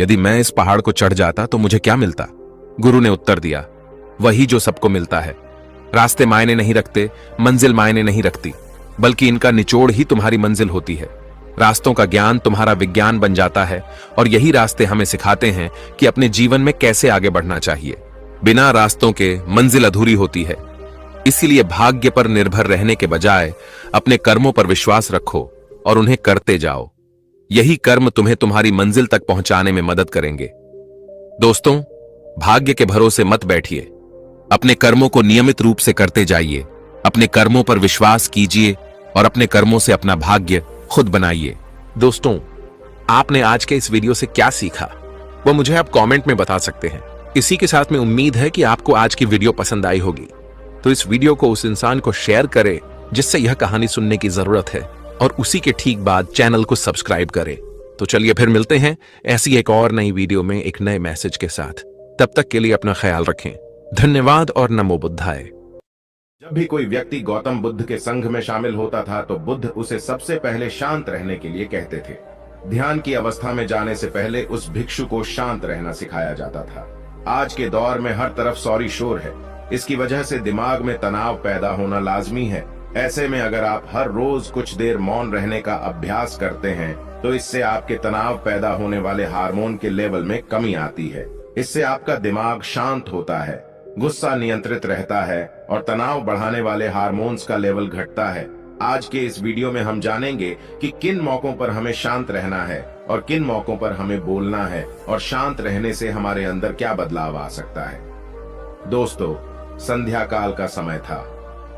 यदि मैं इस पहाड़ को चढ़ जाता तो मुझे क्या मिलता? गुरु ने उत्तर दिया, वही जो सबको मिलता है। रास्ते मायने नहीं रखते, मंजिल मायने नहीं रखती, बल्कि इनका निचोड़ ही तुम्हारी मंजिल होती है। रास्तों का ज्ञान तुम्हारा विज्ञान बन जाता है और यही रास्ते हमें सिखाते हैं कि अपने जीवन में कैसे आगे बढ़ना चाहिए। बिना रास्तों के मंजिल अधूरी होती है। इसीलिए भाग्य पर निर्भर रहने के बजाय अपने कर्मों पर विश्वास रखो और उन्हें करते जाओ। यही कर्म तुम्हें तुम्हारी मंजिल तक पहुंचाने में मदद करेंगे। दोस्तों, भाग्य के भरोसे मत बैठिए, अपने कर्मों को नियमित रूप से करते जाइए। अपने कर्मों पर विश्वास कीजिए और अपने कर्मों से अपना भाग्य खुद बनाइए। दोस्तों, आपने आज के इस वीडियो से क्या सीखा वो मुझे आप कमेंट में बता सकते हैं। इसी के साथ में उम्मीद है कि आपको आज की वीडियो पसंद आई होगी, तो इस वीडियो को उस इंसान को शेयर करें जिससे यह कहानी सुनने की जरूरत है, और उसी के ठीक बाद चैनल को सब्सक्राइब करें। तो चलिए फिर मिलते हैं ऐसी एक और नई वीडियो में एक नए मैसेज के साथ। तब तक के लिए अपना ख्याल रखें। धन्यवाद और नमो बुद्धाय। जब भी कोई व्यक्ति गौतम बुद्ध के संघ में शामिल होता था तो बुद्ध उसे सबसे पहले शांत रहने के लिए कहते थे। ध्यान की अवस्था में जाने से पहले उस भिक्षु को शांत रहना सिखाया जाता था। आज के दौर में हर तरफ सौरी शोर है। इसकी वजह से दिमाग में तनाव पैदा होना लाजमी है। ऐसे में अगर आप हर रोज कुछ देर मौन रहने का अभ्यास करते हैं तो इससे आपके तनाव पैदा होने वाले हार्मोन के लेवल में कमी आती है। इससे आपका दिमाग शांत होता है, गुस्सा नियंत्रित रहता है और तनाव बढ़ाने वाले हार्मोन्स का लेवल घटता है। आज के इस वीडियो में हम जानेंगे कि किन मौकों पर हमें शांत रहना है और किन मौकों पर हमें बोलना है, और शांत रहने से हमारे अंदर क्या बदलाव आ सकता है। दोस्तों, संध्या काल का समय था।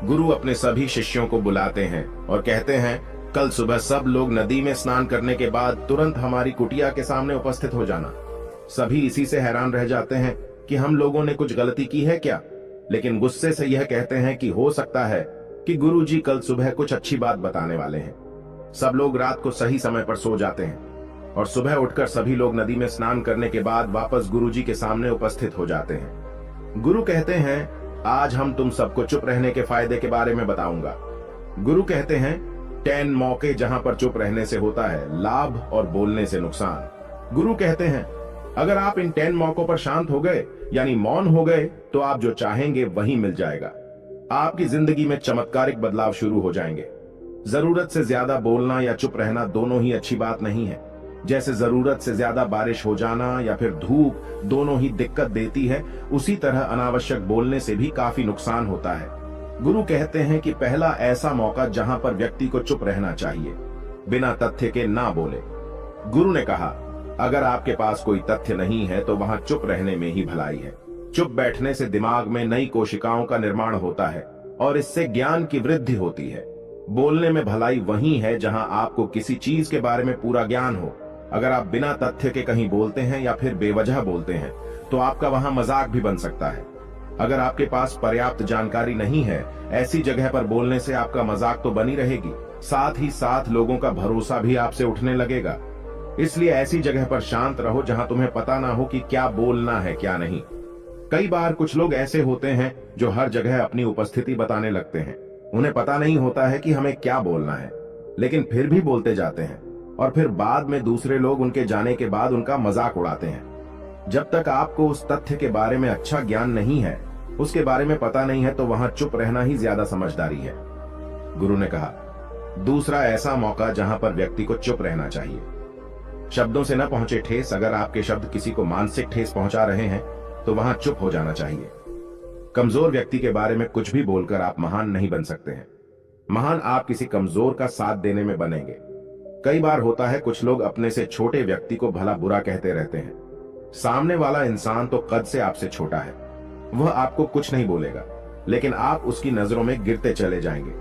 गुरु अपने सभी शिष्यों को बुलाते हैं और कहते हैं, कल सुबह सब लोग नदी में स्नान करने के बाद तुरंत हमारी कुटिया के सामने उपस्थित हो जाना। सभी इसी से हैरान रह जाते हैं कि हम लोगों ने कुछ गलती की है क्या, लेकिन गुस्से से यह कहते हैं कि हो सकता है कि गुरुजी कल सुबह कुछ अच्छी बात बताने वाले हैं। सब लोग रात को सही समय पर सो जाते हैं और सुबह उठकर सभी लोग नदी में स्नान करने के बाद वापस गुरुजी के सामने उपस्थित हो जाते हैं। गुरु कहते हैं, आज हम तुम सबको चुप रहने के फायदे के बारे में बताऊंगा। गुरु कहते हैं, 10 मौके जहां पर चुप रहने से होता है लाभ और बोलने से नुकसान। गुरु कहते हैं, अगर आप इन 10 मौकों पर शांत हो गए यानी मौन हो गए तो आप जो चाहेंगे वही मिल जाएगा। आपकी जिंदगी में चमत्कारिक बदलाव शुरू हो जाएंगे। जरूरत से ज्यादा बोलना या चुप रहना दोनों ही अच्छी बात नहीं है। जैसे जरूरत से ज्यादा बारिश हो जाना या फिर धूप दोनों ही दिक्कत देती है, उसी तरह अनावश्यक बोलने से भी काफी नुकसान होता है। गुरु कहते हैं कि पहला ऐसा मौका जहां पर व्यक्ति को चुप रहना चाहिए, बिना तथ्य के ना बोले। गुरु ने कहा, अगर आपके पास कोई तथ्य नहीं है तो वहां चुप रहने में ही भलाई है। चुप बैठने से दिमाग में नई कोशिकाओं का निर्माण होता है और इससे ज्ञान की वृद्धि होती है। बोलने में भलाई वही है जहां आपको किसी चीज के बारे में पूरा ज्ञान हो। अगर आप बिना तथ्य के कहीं बोलते हैं या फिर बेवजह बोलते हैं तो आपका वहां मजाक भी बन सकता है। अगर आपके पास पर्याप्त जानकारी नहीं है, ऐसी जगह पर बोलने से आपका मजाक तो बनी रहेगी, साथ ही साथ लोगों का भरोसा भी आपसे उठने लगेगा। इसलिए ऐसी जगह पर शांत रहो जहां तुम्हें पता ना हो कि क्या बोलना है क्या नहीं। कई बार कुछ लोग ऐसे होते हैं जो हर जगह अपनी उपस्थिति बताने लगते हैं। उन्हें पता नहीं होता है कि हमें क्या बोलना है, लेकिन फिर भी बोलते जाते हैं और फिर बाद में दूसरे लोग उनके जाने के बाद उनका मजाक उड़ाते हैं। जब तक आपको उस तथ्य के बारे में अच्छा ज्ञान नहीं है, उसके बारे में पता नहीं है, तो वहां चुप रहना ही ज्यादा समझदारी है। गुरु ने कहा, दूसरा ऐसा मौका जहां पर व्यक्ति को चुप रहना चाहिए। शब्दों से न पहुंचे ठेस। अगर आपके शब्द किसी को मानसिक ठेस पहुंचा रहे हैं तो वहां चुप हो जाना चाहिए। कमजोर व्यक्ति के बारे में कुछ भी बोलकर आप महान नहीं बन सकते हैं। महान आप किसी कमजोर का साथ देने में बनेंगे। कई बार होता है कुछ लोग अपने से छोटे व्यक्ति को भला बुरा कहते रहते हैं। सामने वाला इंसान तो कद से आपसे छोटा है, वह आपको कुछ नहीं बोलेगा, लेकिन आप उसकी नजरों में गिरते चले जाएंगे।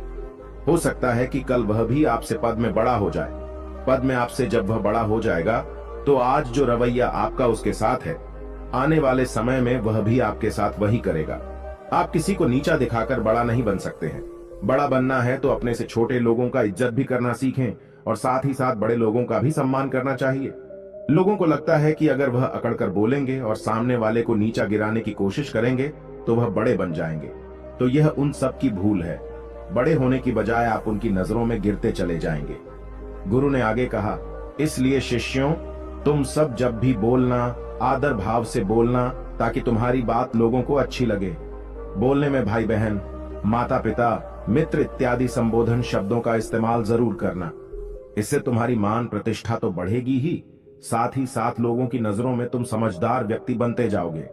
हो सकता है कि कल वह भी आपसे पद में बड़ा हो जाए। पद में आपसे जब वह बड़ा हो जाएगा तो आज जो रवैया आपका उसके साथ है, आने वाले समय में वह भी आपके साथ वही करेगा। आप किसी को नीचा दिखाकर बड़ा नहीं बन सकते हैं। बड़ा बनना है तो अपने से छोटे लोगों का इज्जत भी करना सीखें और साथ ही साथ बड़े लोगों का भी सम्मान करना चाहिए। लोगों को लगता है कि अगर वह अकड़कर बोलेंगे और सामने वाले को नीचा गिराने की कोशिश करेंगे तो वह बड़े बन जाएंगे, तो यह उन सब की भूल है। बड़े होने की बजाय आप उनकी नजरों में गिरते चले जाएंगे। गुरु ने आगे कहा, इसलिए शिष्यों, तुम सब जब भी बोलना आदर भाव से बोलना, ताकि तुम्हारी बात लोगों को अच्छी लगे। बोलने में भाई बहन, माता पिता, मित्र इत्यादि संबोधन शब्दों का इस्तेमाल जरूर करना। इससे तुम्हारी मान प्रतिष्ठा तो बढ़ेगी ही साथ लोगों की नजरों में तुम समझदार व्यक्ति बनते जाओगे।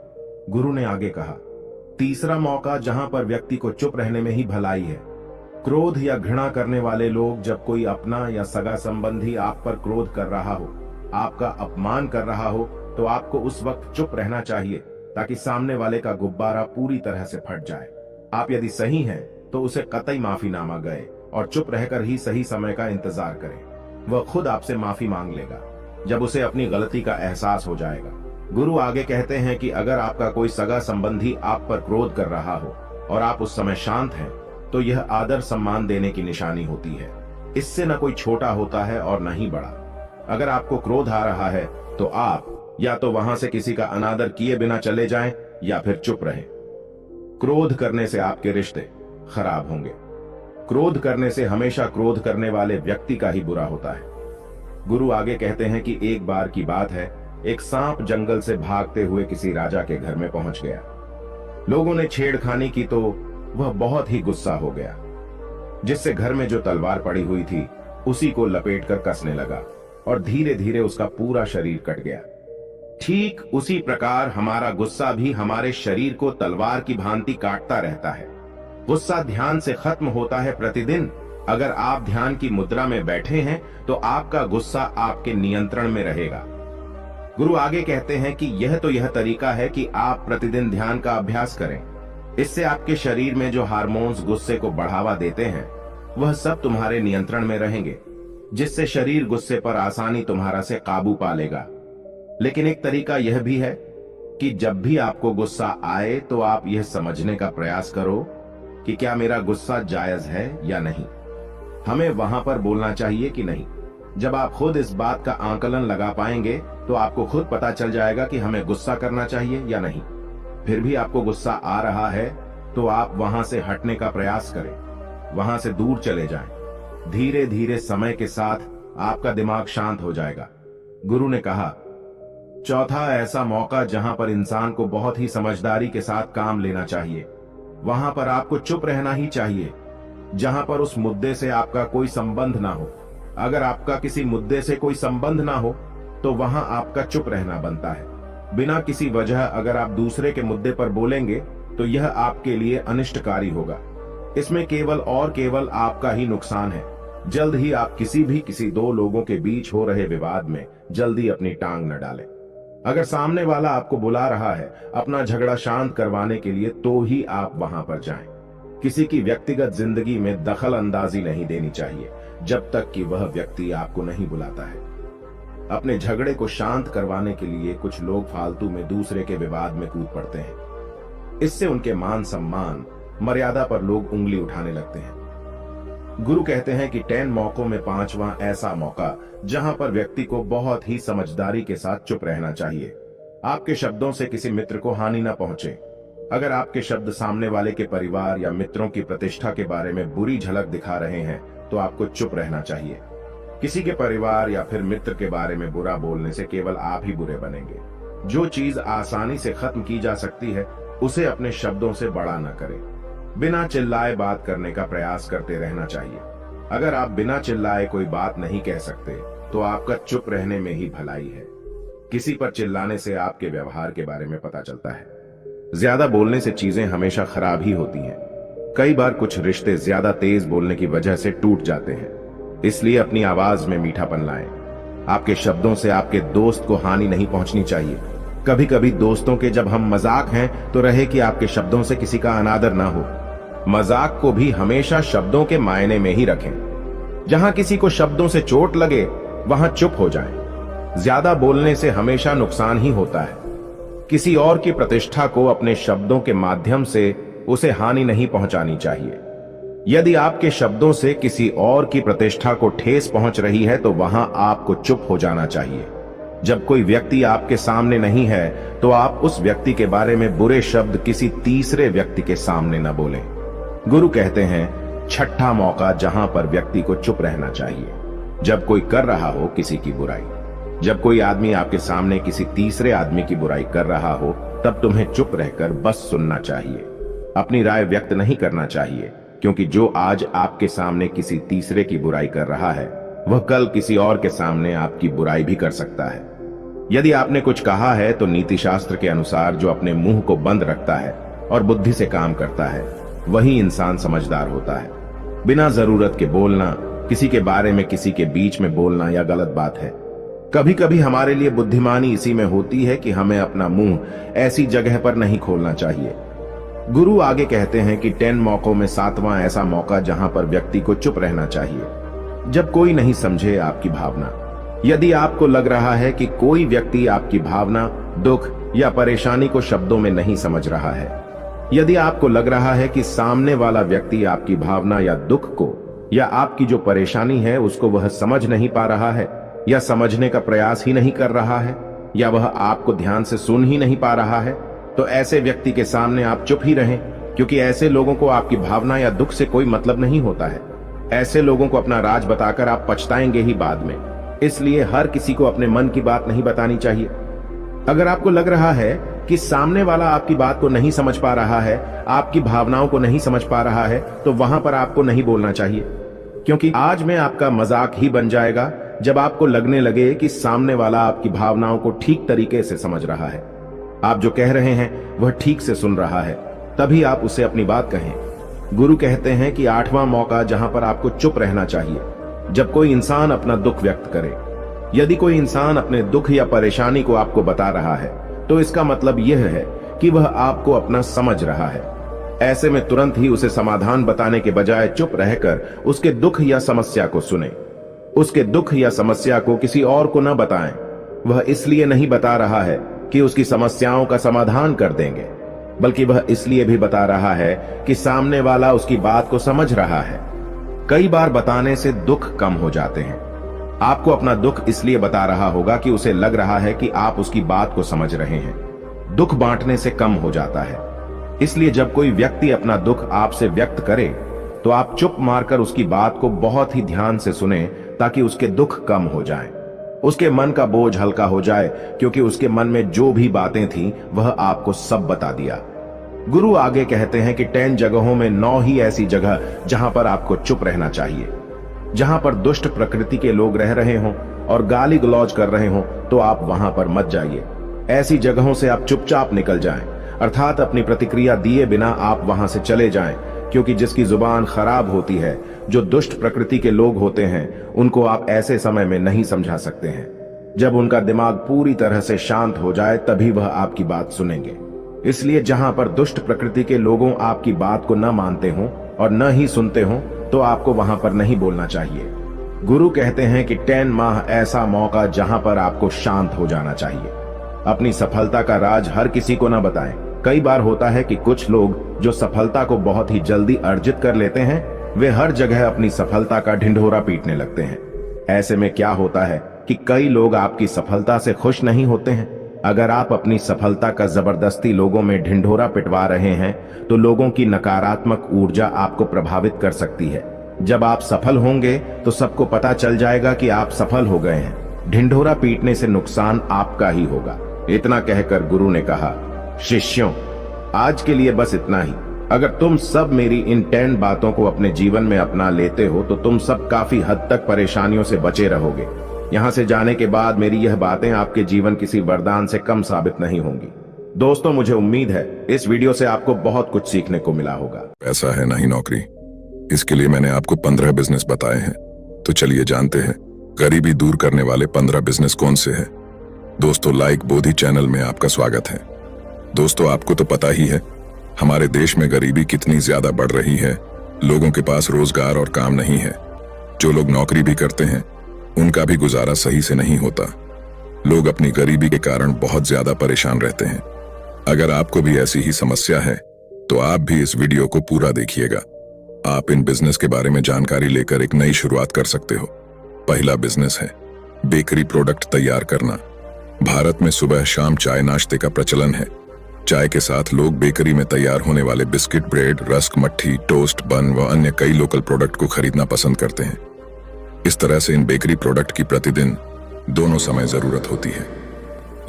गुरु ने आगे कहा, तीसरा मौका जहां पर व्यक्ति को चुप रहने में ही भलाई है। क्रोध या घृणा करने वाले लोग जब कोई अपना या सगा संबंधी आप पर क्रोध कर रहा हो, आपका अपमान कर रहा हो, तो आपको उस वक्त चुप रहना चाहिए ताकि सामने वाले का गुब्बारा पूरी तरह से फट जाए। आप यदि सही हैं तो उसे कतई माफीनामा गए और चुप रहकर ही सही समय का इंतजार करें। वह खुद आपसे माफी मांग लेगा जब उसे अपनी गलती का एहसास हो जाएगा। गुरु आगे कहते हैं कि अगर आपका कोई सगा संबंधी आप पर क्रोध कर रहा हो और आप उस समय शांत हैं, तो यह आदर सम्मान देने की निशानी होती है। इससे न कोई छोटा होता है और न ही बड़ा। अगर आपको क्रोध आ रहा है तो आप या तो वहां से किसी का अनादर किए बिना चले जाएं या फिर चुप रहें। क्रोध करने से आपके रिश्ते खराब होंगे। क्रोध करने से हमेशा क्रोध करने वाले व्यक्ति का ही बुरा होता है। गुरु आगे कहते हैं कि एक बार की बात है, एक सांप जंगल से भागते हुए किसी राजा के घर में पहुंच गया। लोगों ने छेड़खानी की तो वह बहुत ही गुस्सा हो गया, जिससे घर में जो तलवार पड़ी हुई थी उसी को लपेटकर कसने लगा और धीरे धीरे उसका पूरा शरीर कट गया। ठीक उसी प्रकार हमारा गुस्सा भी हमारे शरीर को तलवार की भांति काटता रहता है। गुस्सा ध्यान से खत्म होता है प्रतिदिन। अगर आप ध्यान की मुद्रा में बैठे हैं तो आपका गुस्सा आपके नियंत्रण में रहेगा। गुरु आगे कहते हैं कि यह तरीका है कि आप प्रतिदिन ध्यान का अभ्यास करें। इससे आपके शरीर में जो हार्मोन्स गुस्से को बढ़ावा देते हैं वह सब तुम्हारे नियंत्रण में रहेंगे, जिससे शरीर गुस्से पर आसानी तुम्हारा से काबू पा लेगा। लेकिन एक तरीका यह भी है कि जब भी आपको गुस्सा आए तो आप यह समझने का प्रयास करो कि क्या मेरा गुस्सा जायज है या नहीं। हमें वहां पर बोलना चाहिए कि नहीं। जब आप खुद इस बात का आकलन लगा पाएंगे तो आपको खुद पता चल जाएगा कि हमें गुस्सा करना चाहिए या नहीं। फिर भी आपको गुस्सा आ रहा है तो आप वहां से हटने का प्रयास करें, वहां से दूर चले जाएं। धीरे धीरे समय के साथ आपका दिमाग शांत हो जाएगा। गुरु ने कहा, चौथा ऐसा मौका जहां पर इंसान को बहुत ही समझदारी के साथ काम लेना चाहिए। वहां पर आपको चुप रहना ही चाहिए जहां पर उस मुद्दे से आपका कोई संबंध ना हो। अगर आपका किसी मुद्दे से कोई संबंध ना हो तो वहां आपका चुप रहना बनता है। बिना किसी वजह अगर आप दूसरे के मुद्दे पर बोलेंगे तो यह आपके लिए अनिष्टकारी होगा। इसमें केवल और केवल आपका ही नुकसान है। जल्द ही आप किसी दो लोगों के बीच हो रहे विवाद में जल्दी अपनी टांग न डालें। अगर सामने वाला आपको बुला रहा है अपना झगड़ा शांत करवाने के लिए तो ही आप वहां पर जाएं। किसी की व्यक्तिगत जिंदगी में दखल अंदाजी नहीं देनी चाहिए जब तक कि वह व्यक्ति आपको नहीं बुलाता है। अपने झगड़े को शांत करवाने के लिए कुछ लोग फालतू में दूसरे के विवाद में कूद पड़ते हैं। इससे उनके मान सम्मान, मर्यादा पर लोग उंगली उठाने लगते हैं। गुरु कहते हैं कि 10 मौकों में 5वां ऐसा मौका जहां पर व्यक्ति को बहुत ही समझदारी के साथ चुप रहना चाहिए। आपके शब्दों से किसी मित्र को हानि न पहुंचे। अगर आपके शब्द सामने वाले के परिवार या मित्रों की प्रतिष्ठा के बारे में बुरी झलक दिखा रहे हैं तो आपको चुप रहना चाहिए। किसी के परिवार या फिर मित्र के बारे में बुरा बोलने से केवल आप ही बुरे बनेंगे। जो चीज आसानी से खत्म की जा सकती है उसे अपने शब्दों से बड़ा न करें। बिना चिल्लाए बात करने का प्रयास करते रहना चाहिए। अगर आप बिना चिल्लाए कोई बात नहीं कह सकते तो आपका चुप रहने में ही भलाई है। किसी पर चिल्लाने से आपके व्यवहार के बारे में पता चलता है। ज्यादा बोलने से चीजें हमेशा खराब ही होती हैं। कई बार कुछ रिश्ते ज्यादा तेज बोलने की वजह से टूट जाते हैं। इसलिए अपनी आवाज में मीठापन लाएं। आपके शब्दों से आपके दोस्त को हानि नहीं पहुंचनी चाहिए। कभी कभी दोस्तों के जब हम मजाक हैं तो रहे कि आपके शब्दों से किसी का अनादर ना हो। मजाक को भी हमेशा शब्दों के मायने में ही रखें। जहां किसी को शब्दों से चोट लगे वहां चुप हो जाएं। ज्यादा बोलने से हमेशा नुकसान ही होता है। किसी और की प्रतिष्ठा को अपने शब्दों के माध्यम से उसे हानि नहीं पहुंचानी चाहिए। यदि आपके शब्दों से किसी और की प्रतिष्ठा को ठेस पहुंच रही है तो वहां आपको चुप हो जाना चाहिए। जब कोई व्यक्ति आपके सामने नहीं है तो आप उस व्यक्ति के बारे में बुरे शब्द किसी तीसरे व्यक्ति के सामने न बोलें। गुरु कहते हैं, छठा मौका जहां पर व्यक्ति को चुप रहना चाहिए जब कोई कर रहा हो किसी की बुराई। जब कोई आदमी आपके सामने किसी तीसरे आदमी की बुराई कर रहा हो तब तुम्हें चुप रहकर बस सुनना चाहिए। अपनी राय व्यक्त नहीं करना चाहिए, क्योंकि जो आज आपके सामने किसी तीसरे की बुराई कर रहा है वह कल किसी और के सामने आपकी बुराई भी कर सकता है। यदि आपने कुछ कहा है तो नीति शास्त्र के अनुसार जो अपने मुंह को बंद रखता है और बुद्धि से काम करता है वही इंसान समझदार होता है। बिना जरूरत के बोलना, किसी के बारे में किसी के बीच में बोलना यह गलत बात है। कभी कभी हमारे लिए बुद्धिमानी इसी में होती है कि हमें अपना मुंह ऐसी जगह पर नहीं खोलना चाहिए। गुरु आगे कहते हैं कि 10 मौकों में 7वां ऐसा मौका जहां पर व्यक्ति को चुप रहना चाहिए जब कोई नहीं समझे आपकी भावना। यदि आपको लग रहा है कि कोई व्यक्ति आपकी भावना, दुख या परेशानी को शब्दों में नहीं समझ रहा है, यदि आपको लग रहा है कि सामने वाला व्यक्ति आपकी भावना या दुख को या आपकी जो परेशानी है उसको वह समझ नहीं पा रहा है या समझने का प्रयास ही नहीं कर रहा है या वह आपको ध्यान से सुन ही नहीं पा रहा है, तो ऐसे व्यक्ति के सामने आप चुप ही रहें, क्योंकि ऐसे लोगों को आपकी भावना या दुख से कोई मतलब नहीं होता है। ऐसे लोगों को अपना राज बताकर आप पछताएंगे ही बाद में। इसलिए हर किसी को अपने मन की बात नहीं बतानी चाहिए। अगर आपको लग रहा है कि सामने वाला आपकी बात को नहीं समझ पा रहा है, आपकी भावनाओं को नहीं समझ पा रहा है, तो वहां पर आपको नहीं बोलना चाहिए, क्योंकि आज में आपका मजाक ही बन जाएगा जब आपको लगने लगे कि सामने वाला आपकी भावनाओं को ठीक तरीके से समझ रहा है, आप जो कह रहे हैं वह ठीक से सुन रहा है, तभी आप उसे अपनी बात कहें। गुरु कहते हैं कि 8वां मौका जहां पर आपको चुप रहना चाहिए जब कोई इंसान अपना दुख व्यक्त करे। यदि कोई इंसान अपने दुख या परेशानी को आपको बता रहा है तो इसका मतलब यह है कि वह आपको अपना समझ रहा है। ऐसे में तुरंत ही उसे समाधान बताने के बजाय चुप रहकर उसके दुख या समस्या को सुने। उसके दुख या समस्या को किसी और को न बताएं। वह इसलिए नहीं बता रहा है कि उसकी समस्याओं का समाधान कर देंगे, बल्कि वह इसलिए भी बता रहा है कि सामने वाला उसकी बात को समझ रहा है। कई बार बताने से दुख कम हो जाते हैं। आपको अपना दुख इसलिए बता रहा होगा कि उसे लग रहा है कि आप उसकी बात को समझ रहे हैं। दुख बांटने से कम हो जाता है। इसलिए जब कोई व्यक्ति अपना दुख आपसे व्यक्त करे तो आप चुप मारकर उसकी बात को बहुत ही ध्यान से सुने, ताकि उसके दुख कम हो जाएं। उसके मन का बोझ हल्का हो जाए, क्योंकि उसके मन में जो भी बातें थीं वह आपको सब बता दिया। गुरु आगे कहते हैं कि 10 जगहों में 9 ही ऐसी जगह जहां पर आपको चुप रहना चाहिए। जहां पर दुष्ट प्रकृति के लोग रह रहे हों और गाली गलौज कर रहे हों तो आप वहां पर मत जाइए। ऐसी जगहों से आप चुपचाप निकल जाएं, अर्थात अपनी प्रतिक्रिया दिए बिना आप वहां से चले जाएं, क्योंकि जिसकी जुबान खराब होती है, जो दुष्ट प्रकृति के लोग होते हैं, उनको आप ऐसे समय में नहीं समझा सकते हैं। जब उनका दिमाग पूरी तरह से शांत हो जाए तभी वह आपकी बात सुनेंगे। इसलिए जहां पर दुष्ट प्रकृति के लोगों आपकी बात को न मानते हों और न ही सुनते हों तो आपको वहां पर नहीं बोलना चाहिए। गुरु कहते हैं कि 10 माह ऐसा मौका जहां पर आपको शांत हो जाना चाहिए। अपनी सफलता का राज हर किसी को न बताएं। कई बार होता है कि कुछ लोग जो सफलता को बहुत ही जल्दी अर्जित कर लेते हैं, वे हर जगह अपनी सफलता का ढिंढोरा पीटने लगते हैं। ऐसे में क्या होता है कि कई लोग आपकी सफलता से खुश नहीं होते हैं। अगर आप अपनी सफलता का जबरदस्ती लोगों में ढिंढोरा पिटवा रहे हैं तो लोगों की नकारात्मक ऊर्जा आपको प्रभावित कर सकती है। जब आप सफल होंगे तो सबको पता चल जाएगा कि आप सफल हो गए हैं। ढिंढोरा पीटने से नुकसान आपका ही होगा। इतना कहकर गुरु ने कहा, शिष्यों, आज के लिए बस इतना ही। अगर तुम सब मेरी इन 10 बातों को अपने जीवन में अपना लेते हो तो तुम सब काफी हद तक परेशानियों से बचे रहोगे। यहां से जाने के बाद मेरी यह बातें आपके जीवन किसी वरदान से कम साबित नहीं होंगी। दोस्तों, मुझे उम्मीद है इस वीडियो से आपको बहुत कुछ सीखने को मिला होगा। पैसा है नहीं नौकरी, इसके लिए मैंने आपको 15 बिजनेस बताए हैं। तो चलिए जानते हैं गरीबी दूर करने वाले 15 बिजनेस कौन से हैं। दोस्तों, लाइक बोधी चैनल में आपका स्वागत है। दोस्तों, आपको तो पता ही है हमारे देश में गरीबी कितनी ज्यादा बढ़ रही है। लोगों के पास रोजगार और काम नहीं है। जो लोग नौकरी भी करते हैं उनका भी गुजारा सही से नहीं होता। लोग अपनी गरीबी के कारण बहुत ज्यादा परेशान रहते हैं। अगर आपको भी ऐसी ही समस्या है तो आप भी इस वीडियो को पूरा देखिएगा। आप इन बिजनेस के बारे में जानकारी लेकर एक नई शुरुआत कर सकते हो। पहला बिजनेस है बेकरी प्रोडक्ट तैयार करना। भारत में सुबह शाम चाय नाश्ते का प्रचलन है। चाय के साथ लोग बेकरी में तैयार होने वाले बिस्किट, ब्रेड, रस्क, मट्ठी, टोस्ट, बन व अन्य कई लोकल प्रोडक्ट को खरीदना पसंद करते हैं। इस तरह से इन बेकरी प्रोडक्ट की प्रतिदिन दोनों समय जरूरत होती है।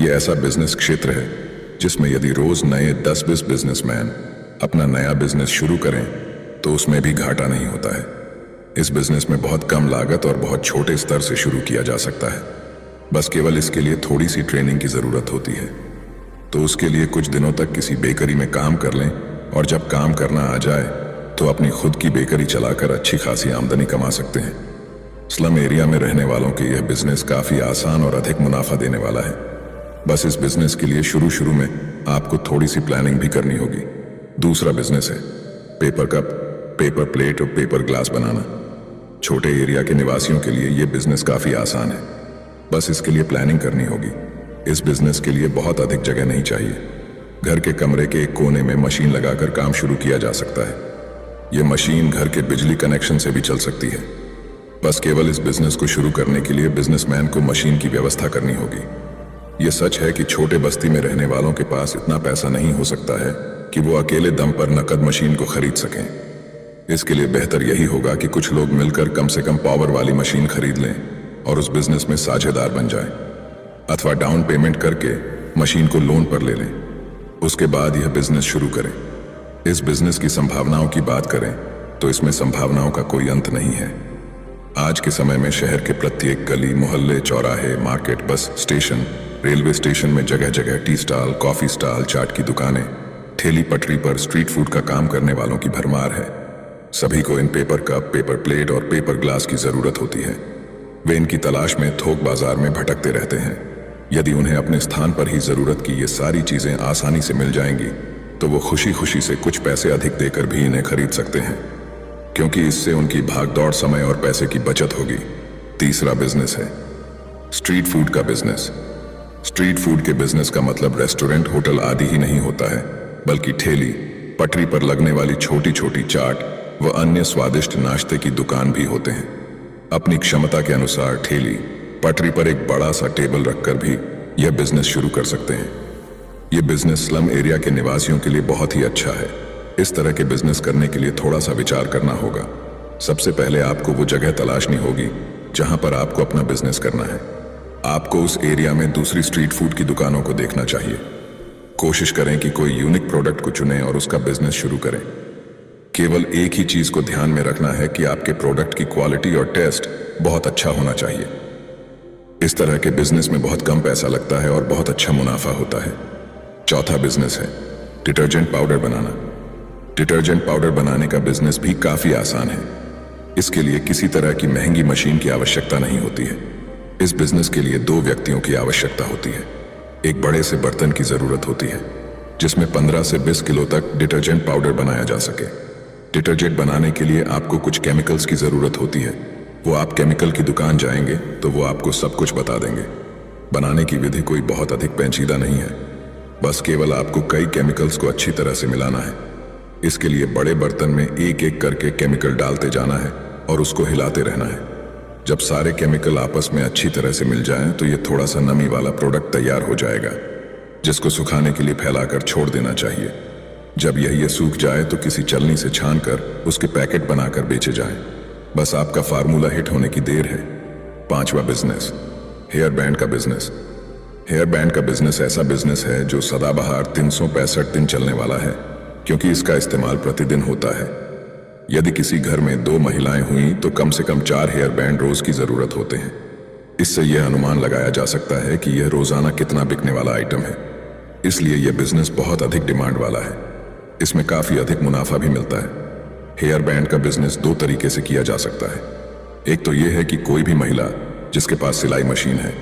यह ऐसा बिजनेस क्षेत्र है जिसमें यदि रोज नए 10-20 बिजनेसमैन अपना नया बिजनेस शुरू करें तो उसमें भी घाटा नहीं होता है। इस बिजनेस में बहुत कम लागत और बहुत छोटे स्तर से शुरू किया जा सकता है। बस केवल इसके लिए थोड़ी सी ट्रेनिंग की जरूरत होती है। तो उसके लिए कुछ दिनों तक किसी बेकरी में काम कर लें और जब काम करना आ जाए तो अपनी खुद की बेकरी चलाकर अच्छी खासी आमदनी कमा सकते हैं। स्लम एरिया में रहने वालों के यह बिजनेस काफी आसान और अधिक मुनाफा देने वाला है। बस इस बिजनेस के लिए शुरू में आपको थोड़ी सी प्लानिंग भी करनी होगी। दूसरा बिजनेस है पेपर कप, पेपर प्लेट और पेपर ग्लास बनाना। छोटे एरिया के निवासियों के लिए यह बिजनेस काफी आसान है। बस इसके लिए प्लानिंग करनी होगी। इस बिजनेस के लिए बहुत अधिक जगह नहीं चाहिए। घर के कमरे के एक कोने में मशीन लगाकर काम शुरू किया जा सकता है। यह मशीन घर के बिजली कनेक्शन से भी चल सकती है। बस केवल इस बिजनेस को शुरू करने के लिए बिजनेसमैन को मशीन की व्यवस्था करनी होगी। यह सच है कि छोटे बस्ती में रहने वालों के पास इतना पैसा नहीं हो सकता है कि वो अकेले दम पर नकद मशीन को खरीद सकें। इसके लिए बेहतर यही होगा कि कुछ लोग मिलकर कम से कम पावर वाली मशीन खरीद लें और उस बिजनेस में साझेदार बन जाएं, अथवा डाउन पेमेंट करके मशीन को लोन पर ले लें। उसके बाद यह बिजनेस शुरू करें। इस बिजनेस की संभावनाओं की बात करें तो इसमें संभावनाओं का कोई अंत नहीं है। आज के समय में शहर के प्रत्येक गली, मोहल्ले, चौराहे, market, bus station, railway station में जगह जगह टी स्टॉल, कॉफी स्टॉल, चाट की दुकानें, ठेली पटरी पर स्ट्रीट फूड का काम करने वालों की भरमार है। सभी को इन पेपर कप, पेपर प्लेट और पेपर ग्लास की जरूरत होती है। वे इनकी तलाश में थोक बाजार में भटकते रहते हैं। यदि उन्हें अपने स्थान पर ही जरूरत की ये सारी चीजें आसानी से मिल जाएंगी तो वो खुशी खुशी से कुछ पैसे अधिक देकर भी इन्हें खरीद सकते हैं, क्योंकि इससे उनकी भागदौड़, समय और पैसे की बचत होगी। तीसरा बिजनेस है स्ट्रीट फूड का बिजनेस। स्ट्रीट फूड के बिजनेस का मतलब रेस्टोरेंट, होटल आदि ही नहीं होता है, बल्कि ठेली पटरी पर लगने वाली छोटी छोटी चाट व अन्य स्वादिष्ट नाश्ते की दुकान भी होते हैं। अपनी क्षमता के अनुसार ठेली पटरी पर एक बड़ा सा टेबल रखकर भी यह बिजनेस शुरू कर सकते हैं। यह बिजनेस स्लम एरिया के निवासियों के लिए बहुत ही अच्छा है। इस तरह के बिजनेस करने के लिए थोड़ा सा विचार करना होगा। सबसे पहले आपको वो जगह तलाशनी होगी जहां पर आपको अपना बिजनेस करना है। आपको उस एरिया में दूसरी स्ट्रीट फूड की दुकानों को देखना चाहिए। कोशिश करें कि कोई यूनिक प्रोडक्ट को चुनें और उसका बिजनेस शुरू करें। केवल एक ही चीज को ध्यान में रखना है कि आपके प्रोडक्ट की क्वालिटी और टेस्ट बहुत अच्छा होना चाहिए। इस तरह के बिजनेस में बहुत कम पैसा लगता है और बहुत अच्छा मुनाफा होता है। चौथा बिजनेस है डिटर्जेंट पाउडर बनाना। डिटर्जेंट पाउडर बनाने का बिजनेस भी काफी आसान है। इसके लिए किसी तरह की महंगी मशीन की आवश्यकता नहीं होती है। इस बिजनेस के लिए 2 व्यक्तियों की आवश्यकता होती है। एक बड़े से बर्तन की जरूरत होती है जिसमें 15 से 20 किलो तक डिटर्जेंट पाउडर बनाया जा सके। डिटर्जेंट बनाने के लिए आपको कुछ केमिकल्स की जरूरत होती है। वो आप केमिकल की दुकान जाएंगे तो वो आपको सब कुछ बता देंगे। बनाने की विधि कोई बहुत अधिक पेचीदा नहीं है, बस केवल आपको कई केमिकल्स को अच्छी तरह से मिलाना है। इसके लिए बड़े बर्तन में एक एक करके केमिकल डालते जाना है और उसको हिलाते रहना है। जब सारे केमिकल आपस में अच्छी तरह से मिल जाएं तो ये थोड़ा सा नमी वाला प्रोडक्ट तैयार हो जाएगा, जिसको सुखाने के लिए फैलाकर छोड़ देना चाहिए। जब यह सूख जाए तो किसी चलनी से छानकर उसके पैकेट बनाकर बेचे जाएं। बस आपका फार्मूला हिट होने की देर है। 5वां बिजनेस हेयर बैंड का बिजनेस। हेयर बैंड का बिजनेस ऐसा बिजनेस है जो सदाबहार 365 दिन चलने वाला है, क्योंकि इसका इस्तेमाल प्रतिदिन होता है। यदि किसी घर में 2 महिलाएं हुई तो कम से कम 4 हेयर बैंड रोज की जरूरत होते हैं। इससे यह अनुमान लगाया जा सकता है कि यह रोजाना कितना बिकने वाला आइटम है। इसलिए यह बिजनेस बहुत अधिक डिमांड वाला है। इसमें काफी अधिक मुनाफा भी मिलता है। हेयर बैंड का बिजनेस 2 तरीके से किया जा सकता है। एक तो यह है कि कोई भी महिला जिसके पास सिलाई मशीन है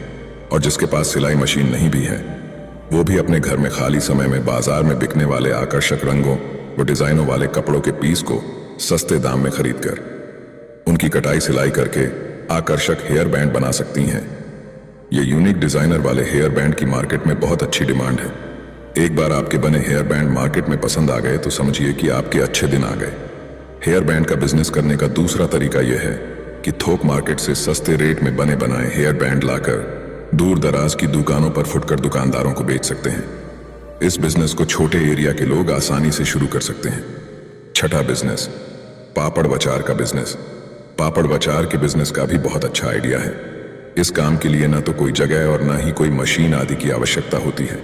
और जिसके पास सिलाई मशीन नहीं भी है, वो भी अपने घर में खाली समय में बाजार में बिकने वाले आकर्षक रंगों व डिजाइनों वाले कपड़ों के पीस को सस्ते दाम में खरीदकर उनकी कटाई सिलाई करके आकर्षक हेयर बैंड बना सकती हैं। ये यूनिक डिजाइनर वाले हेयर बैंड की मार्केट में बहुत अच्छी डिमांड है। एक बार आपके बने हेयर बैंड मार्केट में पसंद आ गए तो समझिए कि आपके अच्छे दिन आ गए। हेयर बैंड का बिजनेस करने का दूसरा तरीका यह है कि थोक मार्केट से सस्ते रेट में बने बनाए हेयर बैंड लाकर दूर दराज की दुकानों पर फुटकर दुकानदारों को बेच सकते हैं। इस बिजनेस को छोटे एरिया के लोग आसानी से शुरू कर सकते हैं। छठा बिजनेस पापड़ वचार का बिजनेस। पापड़ वचार के बिजनेस का भी बहुत अच्छा आइडिया है। इस काम के लिए न तो कोई जगह और न ही कोई मशीन आदि की आवश्यकता होती है।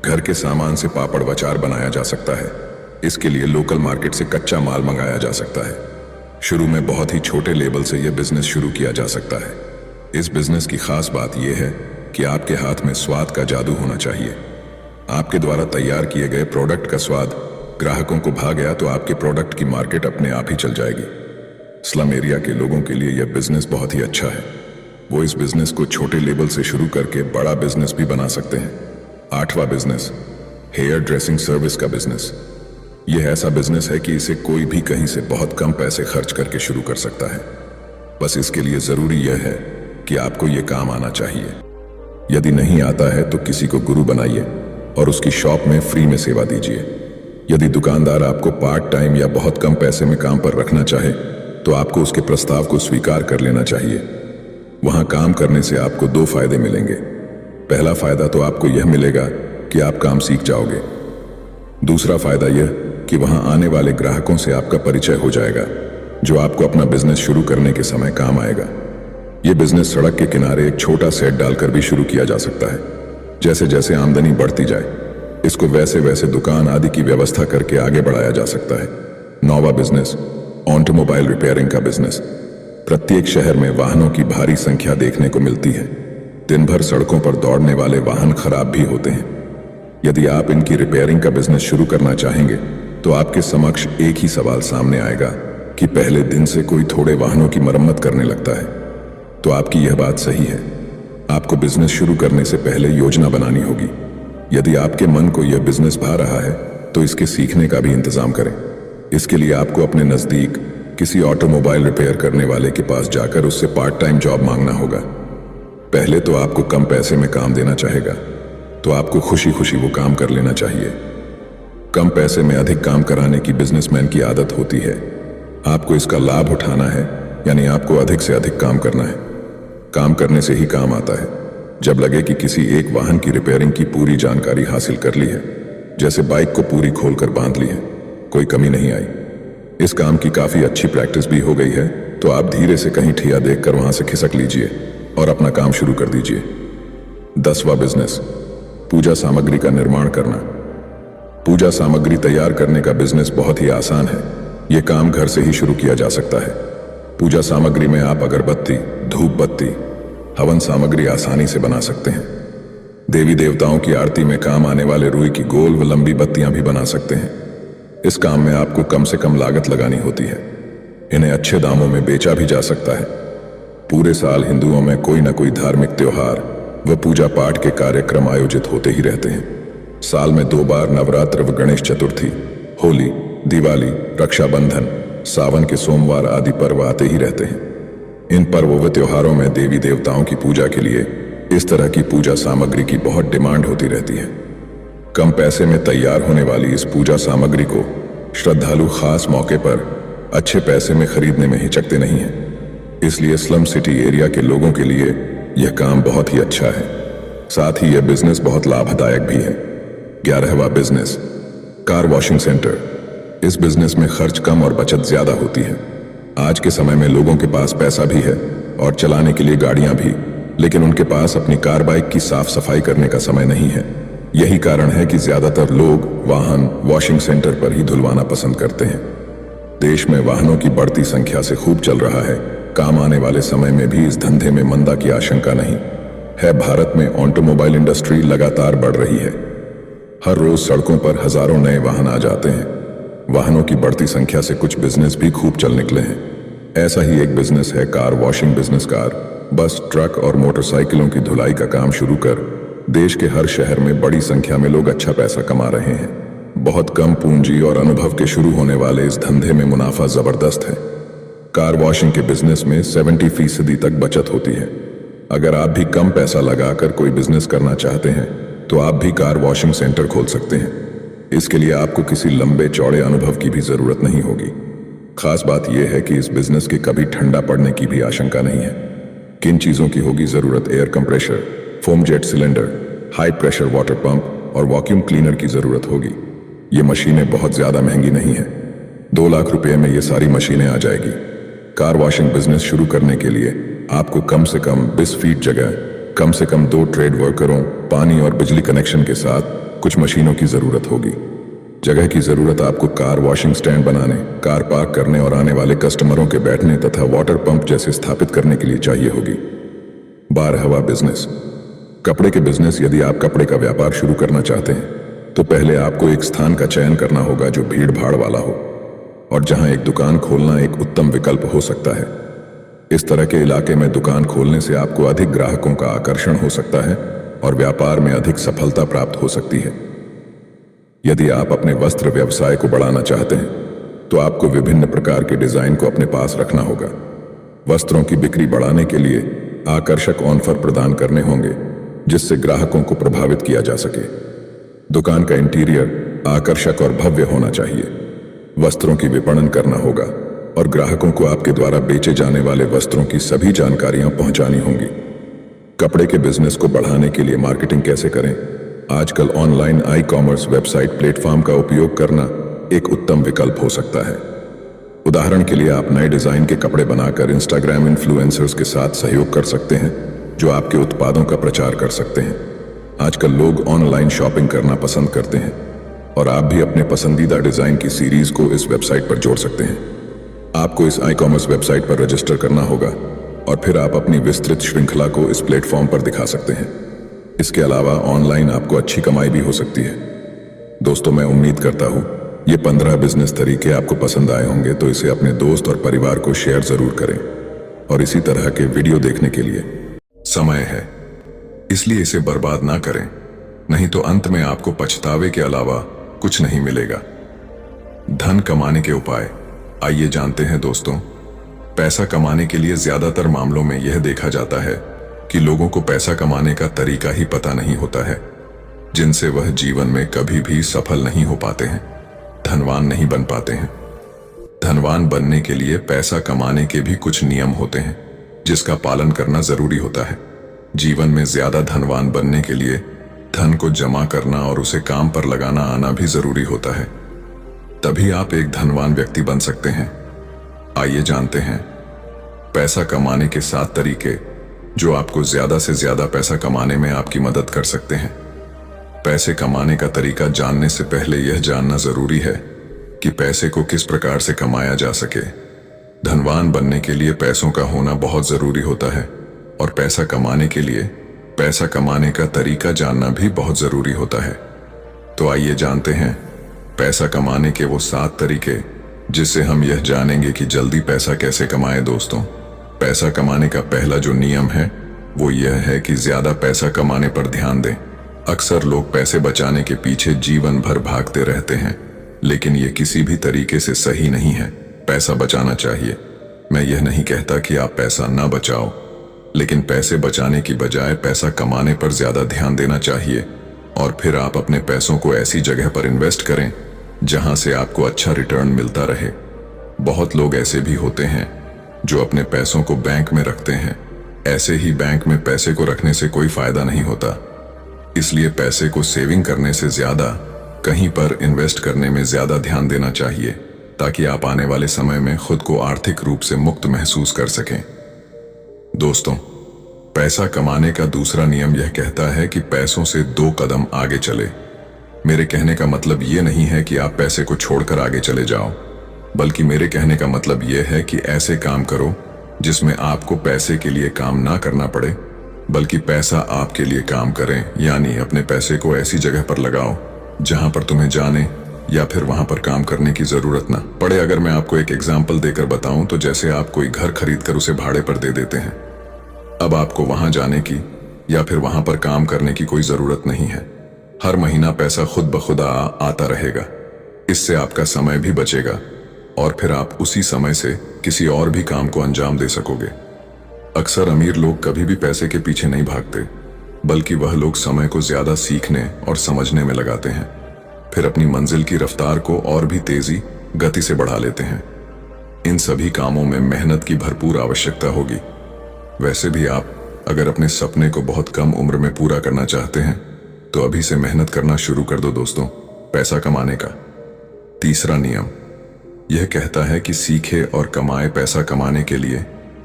घर के सामान से पापड़ अचार बनाया जा सकता है। इसके लिए लोकल मार्केट से कच्चा माल मंगाया जा सकता है। शुरू में बहुत ही छोटे लेवल से यह बिजनेस शुरू किया जा सकता है। इस बिजनेस की खास बात यह है कि आपके हाथ में स्वाद का जादू होना चाहिए। आपके द्वारा तैयार किए गए प्रोडक्ट का स्वाद ग्राहकों को भा गया तो आपके प्रोडक्ट की मार्केट अपने आप ही चल जाएगी। स्लम एरिया के लोगों के लिए यह बिजनेस बहुत ही अच्छा है। वो इस बिजनेस को छोटे लेवल से शुरू करके बड़ा बिजनेस भी बना सकते हैं। 8वां बिजनेस, हेयर ड्रेसिंग सर्विस का बिजनेस। यह ऐसा बिजनेस है कि इसे कोई भी कहीं से बहुत कम पैसे खर्च करके शुरू कर सकता है। बस इसके लिए जरूरी यह है कि आपको यह काम आना चाहिए। यदि नहीं आता है तो किसी को गुरु बनाइए और उसकी शॉप में फ्री में सेवा दीजिए। यदि दुकानदार आपको पार्ट टाइम या बहुत कम पैसे में काम पर रखना चाहे तो आपको उसके प्रस्ताव को स्वीकार कर लेना चाहिए। वहां काम करने से आपको 2 फायदे मिलेंगे। पहला फायदा तो आपको यह मिलेगा कि आप काम सीख जाओगे। दूसरा फायदा यह कि वहां आने वाले ग्राहकों से आपका परिचय हो जाएगा, जो आपको अपना बिजनेस शुरू करने के समय काम आएगा। यह बिजनेस सड़क के किनारे एक छोटा सेट डालकर भी शुरू किया जा सकता है। जैसे जैसे आमदनी बढ़ती जाए इसको वैसे वैसे दुकान आदि की व्यवस्था करके आगे बढ़ाया जा सकता है। 9वां बिजनेस, ऑटोमोबाइल रिपेयरिंग का बिजनेस। प्रत्येक शहर में वाहनों की भारी संख्या देखने को मिलती है। दिन भर सड़कों पर दौड़ने वाले वाहन खराब भी होते हैं। यदि आप इनकी रिपेयरिंग का बिजनेस शुरू करना चाहेंगे तो आपके समक्ष एक ही सवाल सामने आएगा कि पहले दिन से कोई थोड़े वाहनों की मरम्मत करने लगता है। तो आपकी यह बात सही है। आपको बिजनेस शुरू करने से पहले योजना बनानी होगी। यदि आपके मन को यह बिजनेस भा रहा है तो इसके सीखने का भी इंतजाम करें। इसके लिए आपको अपने नजदीक किसी ऑटोमोबाइल रिपेयर करने वाले के पास जाकर उससे पार्ट टाइम जॉब मांगना होगा। पहले तो आपको कम पैसे में काम देना चाहेगा तो आपको खुशी खुशी वो काम कर लेना चाहिए। कम पैसे में अधिक काम कराने की बिजनेसमैन की आदत होती है। आपको इसका लाभ उठाना है, यानी आपको अधिक से अधिक काम करना है। काम करने से ही काम आता है। जब लगे कि किसी एक वाहन की रिपेयरिंग की पूरी जानकारी हासिल कर ली है, जैसे बाइक को पूरी खोलकर बांध ली है, कोई कमी नहीं आई, इस काम की काफी अच्छी प्रैक्टिस भी हो गई है, तो आप धीरे से कहीं ठिया देखकर वहां से खिसक लीजिए और अपना काम शुरू कर दीजिए। 10वां बिजनेस, पूजा सामग्री का निर्माण करना। पूजा सामग्री तैयार करने का बिजनेस बहुत ही आसान है। यह काम घर से ही शुरू किया जा सकता है। पूजा सामग्री में आप अगरबत्ती, धूप बत्ती, हवन सामग्री आसानी से बना सकते हैं। देवी देवताओं की आरती में काम आने वाले रुई की गोल व लंबी बत्तियां भी बना सकते हैं। इस काम में आपको कम से कम लागत लगानी होती है। इन्हें अच्छे दामों में बेचा भी जा सकता है। पूरे साल हिंदुओं में कोई न कोई धार्मिक त्योहार व पूजा पाठ के कार्यक्रम आयोजित होते ही रहते हैं। साल में 2 बार नवरात्र व गणेश चतुर्थी, होली, दिवाली, रक्षाबंधन, सावन के सोमवार आदि पर्व आते ही रहते हैं। इन पर्वों व त्योहारों में देवी देवताओं की पूजा के लिए इस तरह की पूजा सामग्री की बहुत डिमांड होती रहती है। कम पैसे में तैयार होने वाली इस पूजा सामग्री को श्रद्धालु खास मौके पर अच्छे पैसे में खरीदने में हिचकते नहीं हैं। इसलिए स्लम सिटी एरिया के लोगों के लिए यह काम बहुत ही अच्छा है। साथ ही यह बिजनेस बहुत लाभदायक भी है। 11वां बिजनेस, कार वॉशिंग सेंटर। इस बिजनेस में खर्च कम और बचत ज्यादा होती है। आज के समय में लोगों के पास पैसा भी है और चलाने के लिए गाड़ियां भी, लेकिन उनके पास अपनी कार बाइक की साफ सफाई करने का समय नहीं है। यही कारण है कि ज्यादातर लोग वाहन वॉशिंग सेंटर पर ही धुलवाना पसंद करते हैं। देश में वाहनों की बढ़ती संख्या से खूब चल रहा है। काम आने वाले समय में भी इस धंधे में मंदा की आशंका नहीं है। भारत में ऑटोमोबाइल इंडस्ट्री लगातार बढ़ रही है। हर रोज सड़कों पर हजारों नए वाहन आ जाते हैं। वाहनों की बढ़ती संख्या से कुछ बिजनेस भी खूब चल निकले हैं। ऐसा ही एक बिजनेस है कार वॉशिंग बिजनेस। कार, बस, ट्रक और मोटरसाइकिलों की धुलाई का काम शुरू कर देश के हर शहर में बड़ी संख्या में लोग अच्छा पैसा कमा रहे हैं। बहुत कम पूंजी और अनुभव के शुरू होने वाले इस धंधे में मुनाफा जबरदस्त है। कार वॉशिंग के बिजनेस में 70% तक बचत होती है। अगर आप भी कम पैसा लगाकर कोई बिजनेस करना चाहते हैं तो आप भी कार वॉशिंग सेंटर खोल सकते हैं। इसके लिए आपको किसी लंबे चौड़े अनुभव की भी जरूरत नहीं होगी। खास बात यह है कि इस बिजनेस के कभी ठंडा पड़ने की भी आशंका नहीं है। किन चीजों की होगी जरूरत? Air compressor, foam jet cylinder, high pressure water pump और वॉक्यूम क्लीनर की जरूरत होगी। ये मशीनें बहुत ज्यादा महंगी नहीं है। 2 लाख रुपए में ये सारी मशीनें आ जाएगी। कार वॉशिंग बिजनेस शुरू करने के लिए आपको कम से कम 20 फीट जगह, कम से कम 2 ट्रेड वर्करों, पानी और बिजली कनेक्शन के साथ कुछ मशीनों की जरूरत होगी। जगह की जरूरत आपको कार वॉशिंग स्टैंड बनाने, कार पार्क करने और आने वाले कस्टमरों के बैठने तथा वाटर पंप जैसे स्थापित करने के लिए चाहिए होगी। बार हवा बिजनेस, कपड़े के बिजनेस। यदि आप कपड़े का व्यापार शुरू करना चाहते हैं तो पहले आपको एक स्थान का चयन करना होगा जो भीड़ भाड़ वाला हो और जहां एक दुकान खोलना एक उत्तम विकल्प हो सकता है। इस तरह के इलाके में दुकान खोलने से आपको अधिक ग्राहकों का आकर्षण हो सकता है और व्यापार में अधिक सफलता प्राप्त हो सकती है। यदि आप अपने वस्त्र व्यवसाय को बढ़ाना चाहते हैं तो आपको विभिन्न प्रकार के डिजाइन को अपने पास रखना होगा। वस्त्रों की बिक्री बढ़ाने के लिए आकर्षक ऑफर प्रदान करने होंगे जिससे ग्राहकों को प्रभावित किया जा सके। दुकान का इंटीरियर आकर्षक और भव्य होना चाहिए। वस्त्रों की विपणन करना होगा और ग्राहकों को आपके द्वारा बेचे जाने वाले वस्त्रों की सभी जानकारियां पहुंचानी होंगी। कपड़े के बिजनेस को बढ़ाने के लिए मार्केटिंग कैसे करें? आजकल online e commerce website platform का उपयोग करना एक उत्तम विकल्प हो सकता है। उदाहरण के लिए आप नए डिजाइन के कपड़े बनाकर इंस्टाग्राम इन्फ्लुएंसर्स के साथ सहयोग कर सकते हैं जो आपके उत्पादों का प्रचार कर सकते हैं। आजकल लोग ऑनलाइन शॉपिंग करना पसंद करते हैं और आप भी अपने पसंदीदा डिजाइन की सीरीज को इस वेबसाइट पर जोड़ सकते हैं। आपको इस ई कॉमर्स वेबसाइट पर रजिस्टर करना होगा और फिर आप अपनी विस्तृत श्रृंखला को इस प्लेटफॉर्म पर दिखा सकते हैं। इसके अलावा ऑनलाइन आपको अच्छी कमाई भी हो सकती है। दोस्तों, मैं उम्मीद करता हूं ये 15 बिजनेस तरीके आपको पसंद आए होंगे, तो इसे अपने दोस्त और परिवार को शेयर जरूर करें और इसी तरह के वीडियो देखने के लिए समय है, इसलिए इसे बर्बाद ना करें, नहीं तो अंत में आपको पछतावे के अलावा कुछ नहीं मिलेगा। धन कमाने के उपाय आइए जानते हैं दोस्तों। पैसा कमाने के लिए ज्यादातर मामलों में यह देखा जाता है कि लोगों को पैसा कमाने का तरीका ही पता नहीं होता है, जिनसे वह जीवन में कभी भी सफल नहीं हो पाते हैं, धनवान नहीं बन पाते हैं। धनवान बनने के लिए पैसा कमाने के भी कुछ नियम होते हैं जिसका पालन करना जरूरी होता है। जीवन में ज्यादा धनवान बनने के लिए धन को जमा करना और उसे काम पर लगाना आना भी जरूरी होता है, तभी आप एक धनवान व्यक्ति बन सकते हैं। आइए जानते हैं पैसा कमाने के 7 तरीके जो आपको ज्यादा से ज्यादा पैसा कमाने में आपकी मदद कर सकते हैं। पैसे कमाने का तरीका जानने से पहले यह जानना जरूरी है कि पैसे को किस प्रकार से कमाया जा सके। धनवान बनने के लिए पैसों का होना बहुत जरूरी होता है और पैसा कमाने के लिए पैसा कमाने का तरीका जानना भी बहुत जरूरी होता है। तो आइए जानते हैं पैसा कमाने के वो 7 तरीके जिससे हम यह जानेंगे कि जल्दी पैसा कैसे कमाएं। दोस्तों, पैसा कमाने का पहला जो नियम है वो यह है कि ज्यादा पैसा कमाने पर ध्यान दें। अक्सर लोग पैसे बचाने के पीछे जीवन भर भागते रहते हैं, लेकिन ये किसी भी तरीके से सही नहीं है। पैसा बचाना चाहिए। मैं यह नहीं कहता कि आप पैसा ना बचाओ, लेकिन पैसे बचाने की बजाय पैसा कमाने पर ज्यादा ध्यान देना चाहिए और फिर आप अपने पैसों को ऐसी जगह पर इन्वेस्ट करें जहां से आपको अच्छा रिटर्न मिलता रहे। बहुत लोग ऐसे भी होते हैं जो अपने पैसों को बैंक में रखते हैं। ऐसे ही बैंक में पैसे को रखने से कोई फायदा नहीं होता, इसलिए पैसे को सेविंग करने से ज्यादा कहीं पर इन्वेस्ट करने में ज्यादा ध्यान देना चाहिए ताकि आप आने वाले समय में खुद को आर्थिक रूप से मुक्त महसूस कर सकें। दोस्तों, पैसा कमाने का दूसरा नियम यह कहता है कि पैसों से 2 कदम आगे चले। मेरे कहने का मतलब यह नहीं है कि आप पैसे को छोड़कर आगे चले जाओ, बल्कि मेरे कहने का मतलब यह है कि ऐसे काम करो जिसमें आपको पैसे के लिए काम ना करना पड़े, बल्कि पैसा आपके लिए काम करें। यानी अपने पैसे को ऐसी जगह पर लगाओ जहां पर तुम्हें जाने या फिर वहां पर काम करने की जरूरत ना पड़े। अगर मैं आपको एक एग्जाम्पल देकर बताऊं तो जैसे आप कोई घर खरीदकर उसे भाड़े पर दे देते हैं। अब आपको वहां जाने की या फिर वहां पर काम करने की कोई जरूरत नहीं है। हर महीना पैसा खुद ब खुद आता रहेगा। इससे आपका समय भी बचेगा और फिर आप उसी समय से किसी और भी काम को अंजाम दे सकोगे। अक्सर अमीर लोग कभी भी पैसे के पीछे नहीं भागते, बल्कि वह लोग समय को ज्यादा सीखने और समझने में लगाते हैं, फिर अपनी मंजिल की रफ्तार को और भी तेजी गति से बढ़ा लेते हैं। इन सभी कामों में मेहनत की भरपूर आवश्यकता होगी। वैसे भी आप अगर अपने सपने को बहुत कम उम्र में पूरा करना चाहते हैं तो अभी से मेहनत करना शुरू कर दो। दोस्तों, पैसा कमाने का तीसरा नियम यह कहता है कि सीखे और कमाए। पैसा कमाने के लिए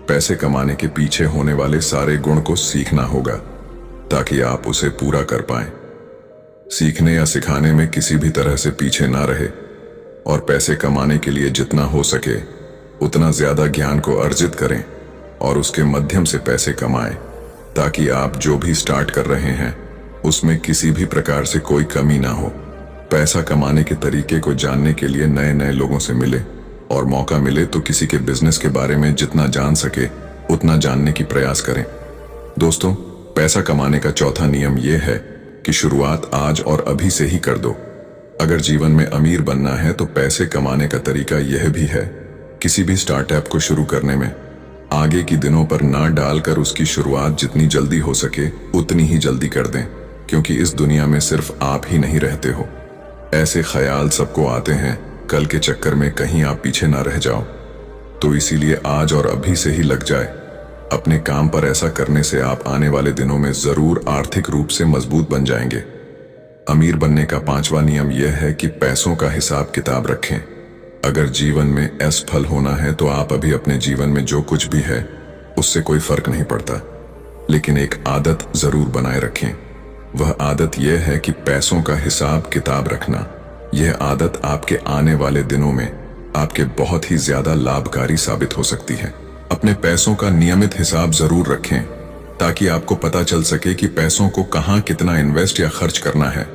पैसे कमाने के पीछे होने वाले सारे गुण को सीखना होगा ताकि आप उसे पूरा कर पाएं। सीखने या सिखाने में किसी भी तरह से पीछे ना रहे और पैसे कमाने के लिए जितना हो सके उतना ज्यादा ज्ञान को अर्जित करें और उसके माध्यम से पैसे कमाएं, ताकि आप जो भी स्टार्ट कर रहे हैं उसमें किसी भी प्रकार से कोई कमी ना हो। पैसा कमाने के तरीके को जानने के लिए नए नए लोगों से मिले और मौका मिले तो किसी के बिजनेस के बारे में जितना जान सके उतना जानने की प्रयास करें। दोस्तों, पैसा कमाने का चौथा नियम यह है कि शुरुआत आज और अभी से ही कर दो। अगर जीवन में अमीर बनना है तो पैसे कमाने का तरीका यह भी है, किसी भी स्टार्टअप को शुरू करने में आगे की दिनों पर ना डालकर उसकी शुरुआत जितनी जल्दी हो सके उतनी ही जल्दी कर दें, क्योंकि इस दुनिया में सिर्फ आप ही नहीं रहते हो। ऐसे ख्याल सबको आते हैं, कल के चक्कर में कहीं आप पीछे ना रह जाओ। तो इसीलिए आज और अभी से ही लग जाए अपने काम पर। ऐसा करने से आप आने वाले दिनों में जरूर आर्थिक रूप से मजबूत बन जाएंगे। अमीर बनने का पांचवा नियम यह है कि पैसों का हिसाब किताब रखें। अगर जीवन में असफल होना है तो आप अभी अपने जीवन में जो कुछ भी है उससे कोई फर्क नहीं पड़ता, लेकिन एक आदत जरूर बनाए रखें। वह आदत यह है कि पैसों का हिसाब किताब रखना। यह आदत आपके आने वाले दिनों में आपके बहुत ही ज्यादा लाभकारी साबित हो सकती है। अपने पैसों का नियमित हिसाब जरूर रखें ताकि आपको पता चल सके कि पैसों को कहां कितना इन्वेस्ट या खर्च करना है।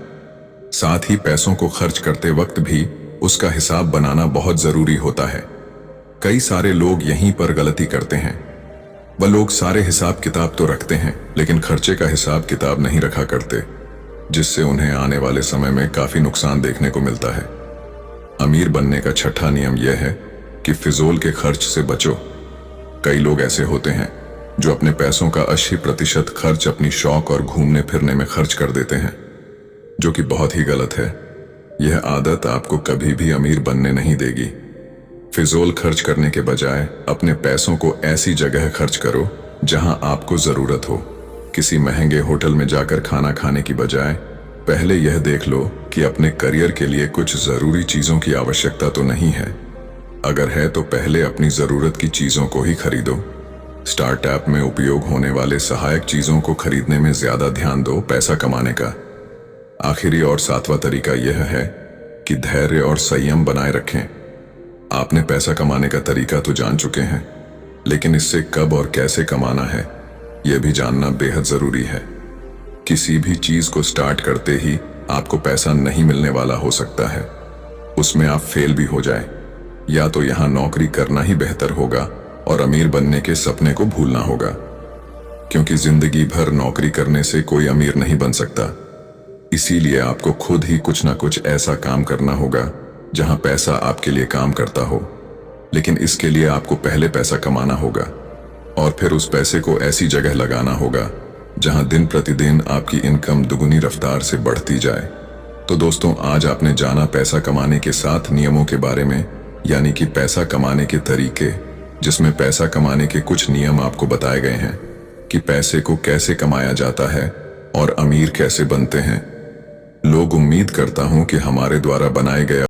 साथ ही पैसों को खर्च करते वक्त भी उसका हिसाब बनाना बहुत जरूरी होता है। कई सारे लोग यहीं पर गलती करते हैं। वह लोग सारे हिसाब किताब तो रखते हैं लेकिन खर्चे का हिसाब किताब नहीं रखा करते, जिससे उन्हें आने वाले समय में काफी नुकसान देखने को मिलता है। अमीर बनने का छठा नियम यह है कि फिजूल के खर्च से बचो। कई लोग ऐसे होते हैं जो अपने पैसों का 80% खर्च अपनी शौक और घूमने फिरने में खर्च कर देते हैं, जो कि बहुत ही गलत है। यह आदत आपको कभी भी अमीर बनने नहीं देगी। फिजूल खर्च करने के बजाय अपने पैसों को ऐसी जगह खर्च करो जहां आपको जरूरत हो। किसी महंगे होटल में जाकर खाना खाने की बजाय पहले यह देख लो कि अपने करियर के लिए कुछ जरूरी चीजों की आवश्यकता तो नहीं है। अगर है तो पहले अपनी जरूरत की चीजों को ही खरीदो। स्टार्टअप में उपयोग होने वाले सहायक चीजों को खरीदने में ज्यादा ध्यान दो पैसा कमाने का। आखिरी और सातवां तरीका यह है कि धैर्य और संयम बनाए रखें। आपने पैसा कमाने का तरीका तो जान चुके हैं, लेकिन इससे कब और कैसे कमाना है यह भी जानना बेहद जरूरी है। किसी भी चीज को स्टार्ट करते ही आपको पैसा नहीं मिलने वाला हो सकता है, उसमें आप फेल भी हो जाए। या तो यहां नौकरी करना ही बेहतर होगा और अमीर बनने के सपने को भूलना होगा, क्योंकि जिंदगी भर नौकरी करने से कोई अमीर नहीं बन सकता। इसीलिए आपको खुद ही कुछ ना कुछ ऐसा काम करना होगा जहां पैसा आपके लिए काम करता हो। लेकिन इसके लिए आपको पहले पैसा कमाना होगा और फिर उस पैसे को ऐसी जगह लगाना होगा जहां दिन प्रतिदिन आपकी इनकम दुगुनी रफ्तार से बढ़ती जाए। तो दोस्तों, आज आपने जाना पैसा कमाने के 7 नियमों के बारे में, यानी कि पैसा कमाने के तरीके, जिसमें पैसा कमाने के कुछ नियम आपको बताए गए हैं कि पैसे को कैसे कमाया जाता है और अमीर कैसे बनते हैं। लोग उम्मीद करता हूं कि हमारे द्वारा बनाए गए